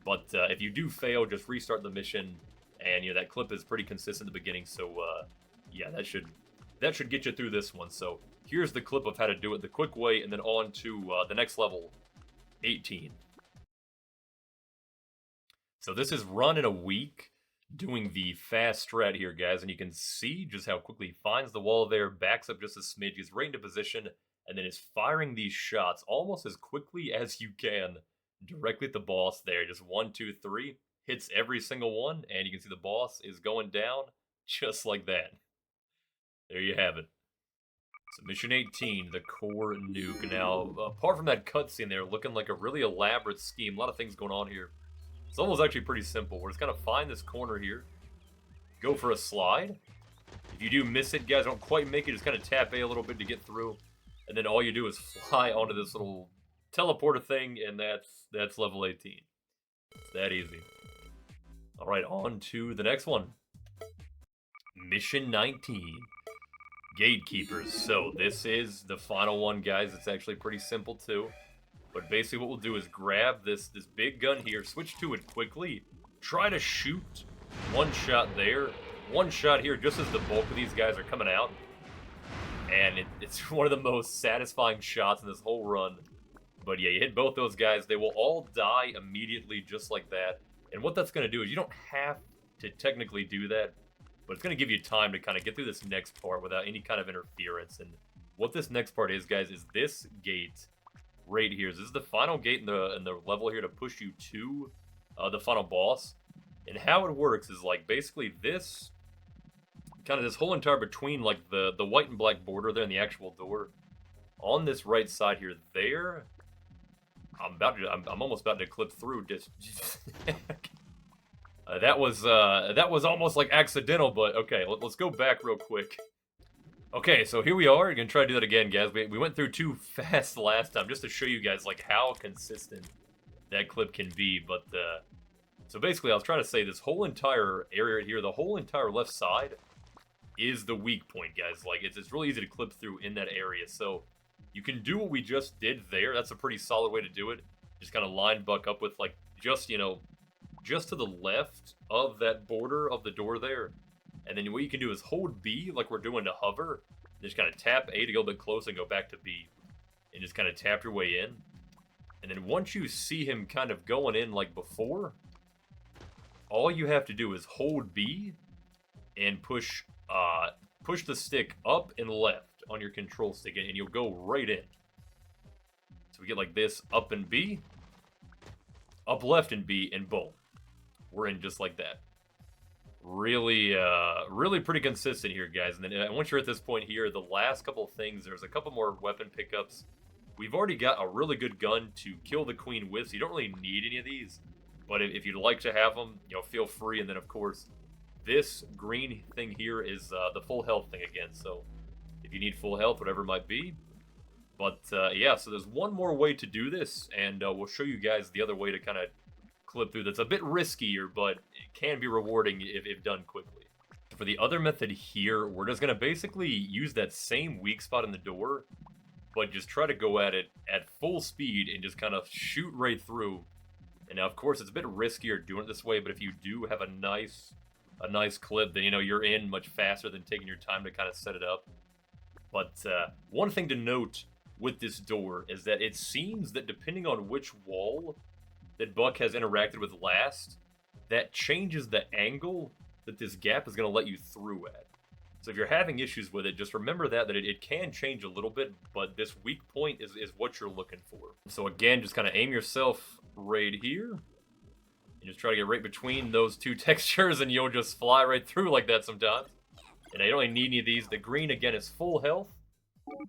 But if you do fail, just restart the mission. And, you know, that clip is pretty consistent at the beginning, so, yeah, that should get you through this one. So, here's the clip of how to do it the quick way, and then on to the next level, 18. So this is run in a week, doing the fast strat here, guys, and you can see just how quickly he finds the wall there, backs up just a smidge, gets right into position, and then is firing these shots almost as quickly as you can, directly at the boss there. Just 1, 2, 3. Hits every single one, and you can see the boss is going down just like that. There you have it. So mission 18, the core nuke. Now, apart from that cutscene there, looking like a really elaborate scheme, a lot of things going on here. It's almost actually pretty simple. We're just going to find this corner here, go for a slide. If you do miss it, guys, don't quite make it, just kind of tap A a little bit to get through. And then all you do is fly onto this little teleporter thing, and that's level 18. It's that easy. Alright, on to the next one. Mission 19. Gatekeepers. So, this is the final one, guys. It's actually pretty simple, too. But basically what we'll do is grab this big gun here, switch to it quickly, try to shoot 1 shot there, 1 shot here, just as the bulk of these guys are coming out. And it's one of the most satisfying shots in this whole run. But yeah, you hit both those guys, they will all die immediately just like that. And what that's going to do is you don't have to technically do that, but it's going to give you time to kind of get through this next part without any kind of interference. And what this next part is, guys, is this gate right here. This is the final gate in the level here to push you to the final boss. And how it works is, like, basically this, kind of this whole entire between, like, the white and black border there and the actual door. On this right side here, there... I'm almost about to clip through. That was almost like accidental, but okay, let's go back real quick. Okay, so here we are. We're gonna try to do that again, guys. We went through too fast last time just to show you guys like how consistent that clip can be. But so basically, I was trying to say this whole entire area here, the whole entire left side, is the weak point, guys. Like it's really easy to clip through in that area. So you can do what we just did there. That's a pretty solid way to do it. Just kind of line Buck up with, like, just, you know, just to the left of that border of the door there. And then what you can do is hold B like we're doing to hover. Just kind of tap A to go a bit closer and go back to B. And just kind of tap your way in. And then once you see him kind of going in like before, all you have to do is hold B and push the stick up and left on your control stick, and you'll go right in. So we get like this, up and B, up left and B, and boom. We're in just like that. Really, really pretty consistent here, guys. And then once you're at this point here, the last couple of things, there's a couple more weapon pickups. We've already got a really good gun to kill the queen with, so you don't really need any of these. But if you'd like to have them, you know, feel free. And then, of course, this green thing here is the full health thing again. So if you need full health, whatever it might be. But yeah, so there's one more way to do this, and we'll show you guys the other way to kind of clip through. That's a bit riskier, but it can be rewarding if done quickly. For the other method here, we're just going to basically use that same weak spot in the door, but just try to go at it at full speed and just kind of shoot right through. And now, of course, it's a bit riskier doing it this way, but if you do have a nice clip, then, you know, you're in much faster than taking your time to kind of set it up. But one thing to note with this door is that it seems that depending on which wall that Buck has interacted with last, that changes the angle that this gap is going to let you through at. So if you're having issues with it, just remember that it can change a little bit, but this weak point is what you're looking for. So again, just kind of aim yourself right here, and just try to get right between those two textures, and you'll just fly right through like that sometimes. And I don't really need any of these. The green, again, is full health.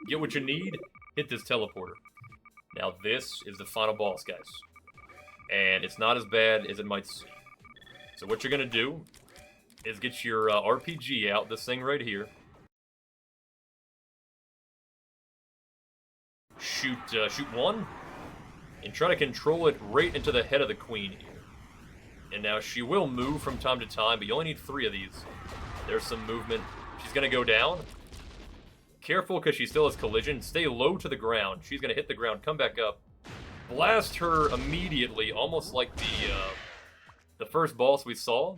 Get what you need, hit this teleporter. Now this is the final boss, guys. And it's not as bad as it might seem. So what you're going to do is get your RPG out, this thing right here. Shoot one, and try to control it right into the head of the queen here. And now she will move from time to time, but you only need 3 of these. There's some movement. She's going to go down. Careful, because she still has collision. Stay low to the ground. She's going to hit the ground, come back up. Blast her immediately, almost like the first boss we saw.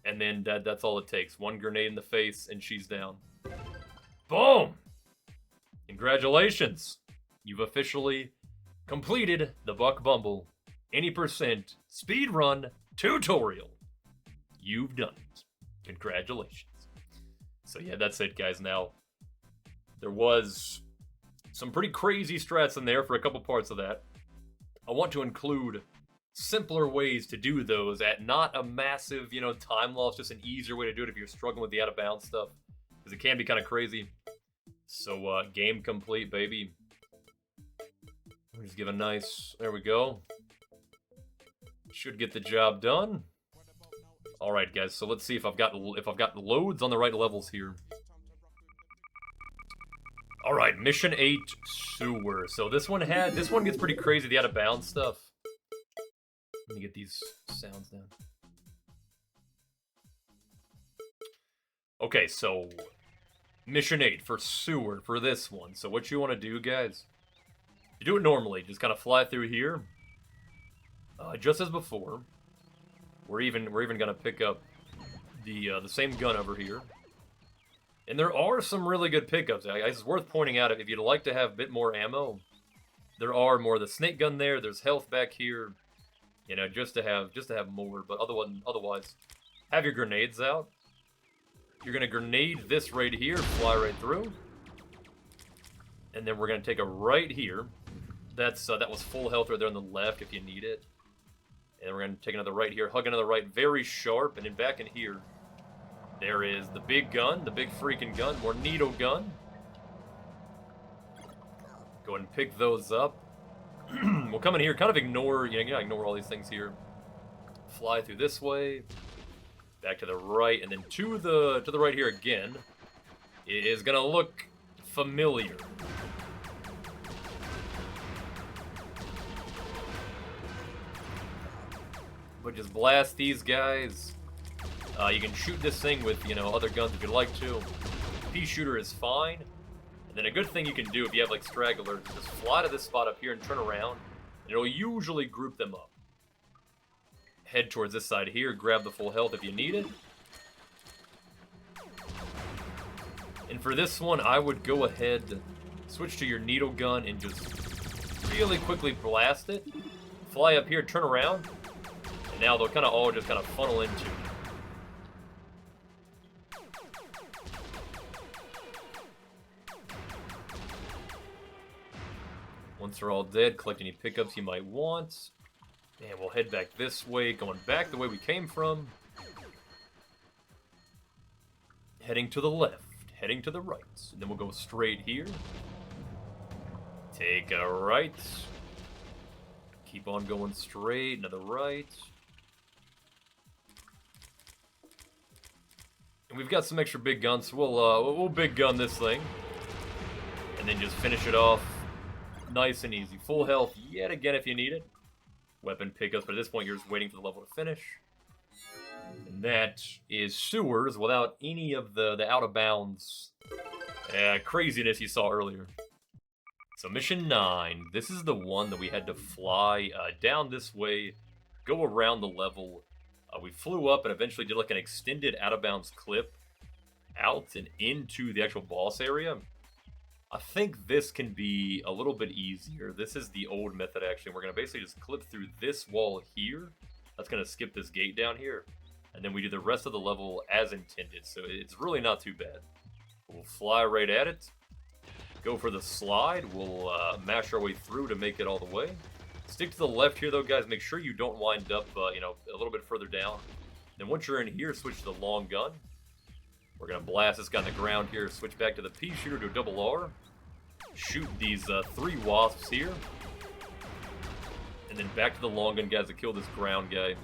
And then that's all it takes. 1 grenade in the face, and she's down. Boom! Congratulations! You've officially completed the Buck Bumble any percent speedrun tutorial. You've done it. Congratulations. So yeah, that's it, guys. Now, there was some pretty crazy strats in there for a couple parts of that. I want to include simpler ways to do those at not a massive, you know, time loss, just an easier way to do it if you're struggling with the out of bounds stuff, because it can be kind of crazy. So game complete, baby. Just give a nice, there we go. Should get the job done. All right, guys. So let's see if I've got loads on the right levels here. All right, mission 8, sewer. So this one gets pretty crazy, the out of bounds stuff. Let me get these sounds down. Okay, so mission 8 for sewer for this one. So what you want to do, guys, you do it normally. Just kind of fly through here. Just as before. We're even gonna pick up the same gun over here. And there are some really good pickups. It's worth pointing out, if you'd like to have a bit more ammo, there are more. The snake gun there. There's health back here. You know, just to have more. But otherwise, have your grenades out. You're gonna grenade this right here, fly right through, and then we're gonna take a right here. That was full health right there on the left if you need it. And we're gonna take another right here, hug another right, very sharp, and then back in here, there is the big gun, the big freaking gun, more needle gun. Go ahead and pick those up. We'll come in here, kind of ignore, ignore all these things here. Fly through this way, back to the right, and then to the right here again. It is gonna look familiar. But just blast these guys. You can shoot this thing with, other guns if you'd like to. Pea shooter is fine. And then a good thing you can do if you have like stragglers, just fly to this spot up here and turn around. And it'll usually group them up. Head towards this side here, grab the full health if you need it. And for this one, I would go ahead, switch to your needle gun and just really quickly blast it. Fly up here, turn around. And now they'll all just funnel into you. Once they're all dead, collect any pickups you might want. And we'll head back this way, going back the way we came from. Heading to the left, heading to the right. And then we'll go straight here. Take a right. Keep on going straight, another right. We've got some extra big guns, so we'll big gun this thing. And then just finish it off nice and easy. Full health yet again if you need it. Weapon pickups, but at this point you're just waiting for the level to finish. And that is sewers without any of the out-of-bounds craziness you saw earlier. So mission 9, this is the one that we had to fly down this way, go around the level. We flew up and eventually did like an extended out-of-bounds clip out and into the actual boss area. I think this can be a little bit easier. This is the old method actually. We're going to basically just clip through this wall here. That's going to skip this gate down here. And then we do the rest of the level as intended. So it's really not too bad. We'll fly right at it. Go for the slide. We'll mash our way through to make it all the way. Stick to the left here though, guys. Make sure you don't wind up, you know, a little bit further down. Then once you're in here, switch to the long gun. We're going to blast this guy on the ground here. Switch back to the pea shooter to a double R. Shoot these 3 wasps here. And then back to the long gun guys to kill this ground guy.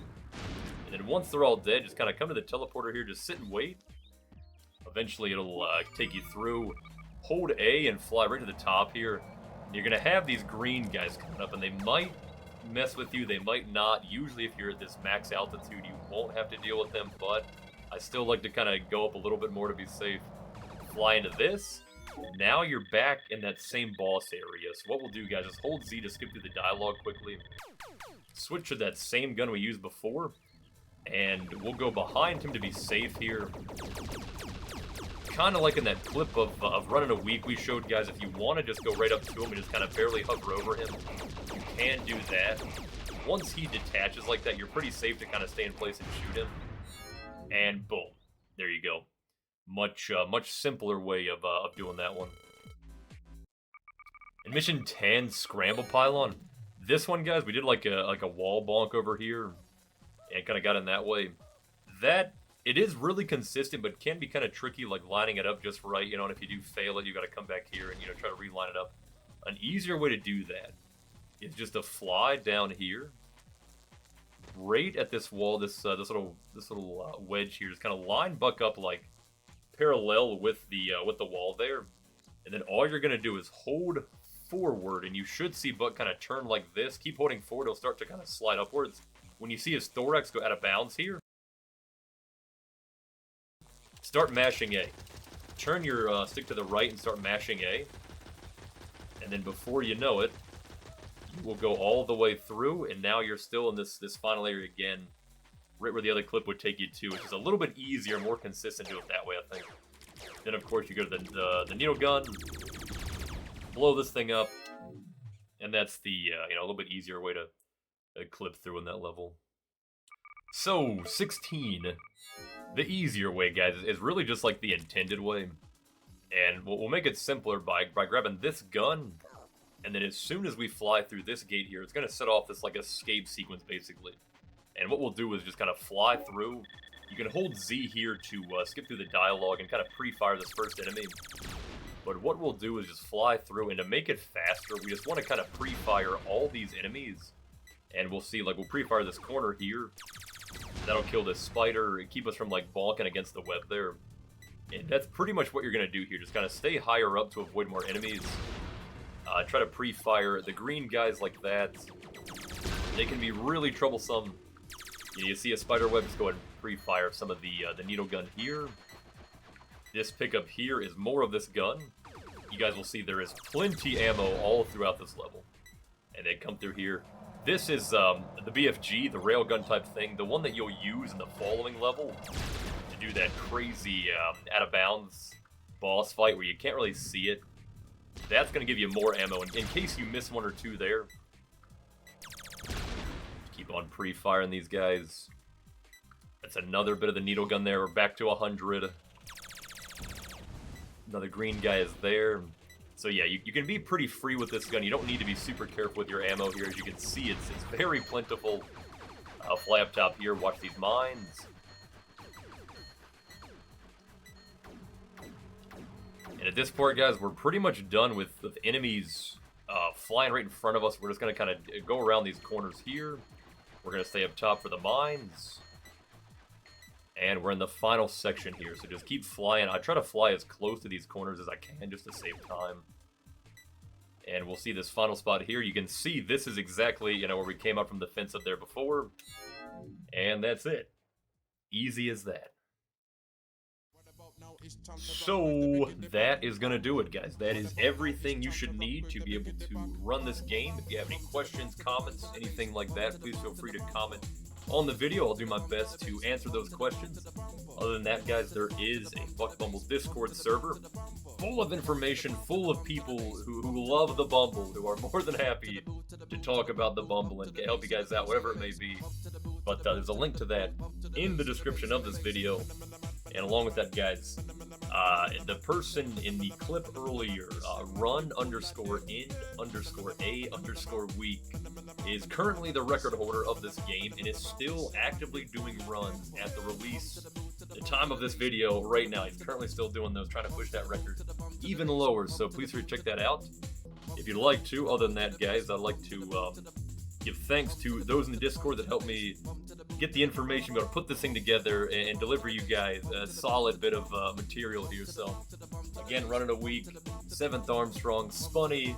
And then once they're all dead, just kind of come to the teleporter here. Just sit and wait. Eventually it'll take you through. Hold A and fly right to the top here. And you're going to have these green guys coming up. And they might mess with you. They might not. Usually if you're at this max altitude, you won't have to deal with them. But I still like to kind of go up a little bit more to be safe. Fly into this. Now you're back in that same boss area. So what we'll do, guys, is hold Z to skip through the dialogue quickly. Switch to that same gun we used before. And we'll go behind him to be safe here. Kind of like in that clip of running a week we showed, guys. If you want to just go right up to him and just kind of barely hover over him, you can do that. Once he detaches like that, you're pretty safe to kind of stay in place and shoot him. And boom. There you go. Much simpler way of doing that one. In mission 10, Scramble Pylon. This one, guys, we did like a wall bonk over here, and kind of got in that way. That it is really consistent, but can be kind of tricky, like lining it up just right. You know, and if you do fail it, you got to come back here and try to reline it up. An easier way to do that is just to fly down here, right at this wall, this little wedge here. Just kind of line Buck up like parallel with the wall there, and then all you're gonna do is hold forward, and you should see Buck kind of turn like this. Keep holding forward; he'll start to kind of slide upwards. When you see his thorax go out of bounds here, start mashing A. Turn your stick to the right and start mashing A, and then before you know it, you will go all the way through, and now you're still in this final area again. Right where the other clip would take you to, which is a little bit easier, more consistent to do it that way, I think. Then, of course, you go to the needle gun, blow this thing up, and that's the a little bit easier way to clip through in that level. So 16, the easier way, guys, is really just like the intended way, and we'll make it simpler by grabbing this gun, and then as soon as we fly through this gate here, it's gonna set off this like escape sequence basically. And what we'll do is just kind of fly through. You can hold Z here to skip through the dialogue and kind of pre-fire this first enemy. But what we'll do is just fly through, and to make it faster, we just want to kind of pre-fire all these enemies. And we'll see, like, we'll pre-fire this corner here. That'll kill this spider and keep us from, like, bonking against the web there. And that's pretty much what you're going to do here. Just kind of stay higher up to avoid more enemies. Try to pre-fire the green guys like that. They can be really troublesome. You see a spider web, just go ahead and pre-fire some of the needle gun here. This pickup here is more of this gun. You guys will see there is plenty ammo all throughout this level. And they come through here. This is the BFG, the railgun type thing, the one that you'll use in the following level to do that crazy out-of-bounds boss fight where you can't really see it. That's going to give you more ammo in case you miss one or two there. Keep on pre-firing these guys. That's another bit of the needle gun there. We're back to 100. Another green guy is there. So yeah, you can be pretty free with this gun. You don't need to be super careful with your ammo here. As you can see, it's very plentiful. I'll fly up top here. Watch these mines. And at this point, guys, we're pretty much done with enemies flying right in front of us. We're just going to kind of go around these corners here. We're going to stay up top for the mines. And we're in the final section here, so just keep flying. I try to fly as close to these corners as I can just to save time. And we'll see this final spot here. You can see this is exactly, you know, where we came up from the fence up there before. And that's it. Easy as that. So that is going to do it, guys. That is everything you should need to be able to run this game. If you have any questions, comments, anything like that, please feel free to comment on the video. I'll do my best to answer those questions. Other than that, guys, there is a Buck Bumble Discord server full of information, full of people who love the Bumble, who are more than happy to talk about the Bumble and help you guys out, whatever it may be. But there's a link to that in the description of this video. And along with that, guys, the person in the clip earlier, run_in_a_week, is currently the record holder of this game and is still actively doing runs at the release, the time of this video right now. He's currently still doing those, trying to push that record even lower. So please check that out if you'd like to. Other than that, guys, I'd like to give thanks to those in the Discord that helped me get the information, be able to put this thing together and deliver you guys a solid bit of material here. So, again, running a week, 7th Armstrong, Spunny,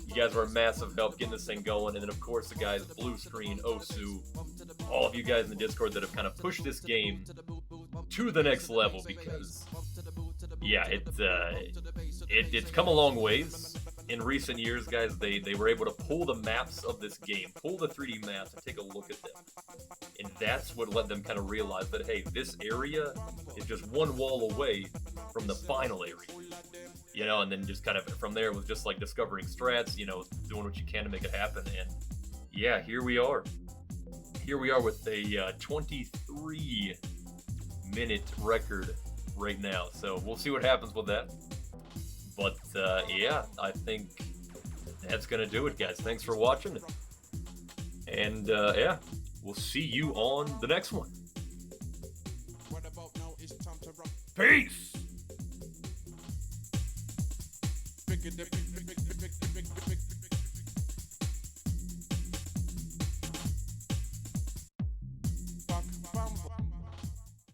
you guys were a massive help getting this thing going. And then, of course, the guys, Blue Screen, Osu, all of you guys in the Discord that have kind of pushed this game to the next level because, yeah, it's come a long ways. In recent years, guys, they were able to pull the maps of this game, pull the 3D maps and take a look at them. And that's what let them kind of realize that, hey, this area is just one wall away from the final area. You know, and then just kind of from there it was just like discovering strats, you know, doing what you can to make it happen. And yeah, here we are. Here we are with a 23-minute record right now. So we'll see what happens with that. But, yeah, I think that's going to do it, guys. Thanks for watching. And, yeah, we'll see you on the next one. Peace!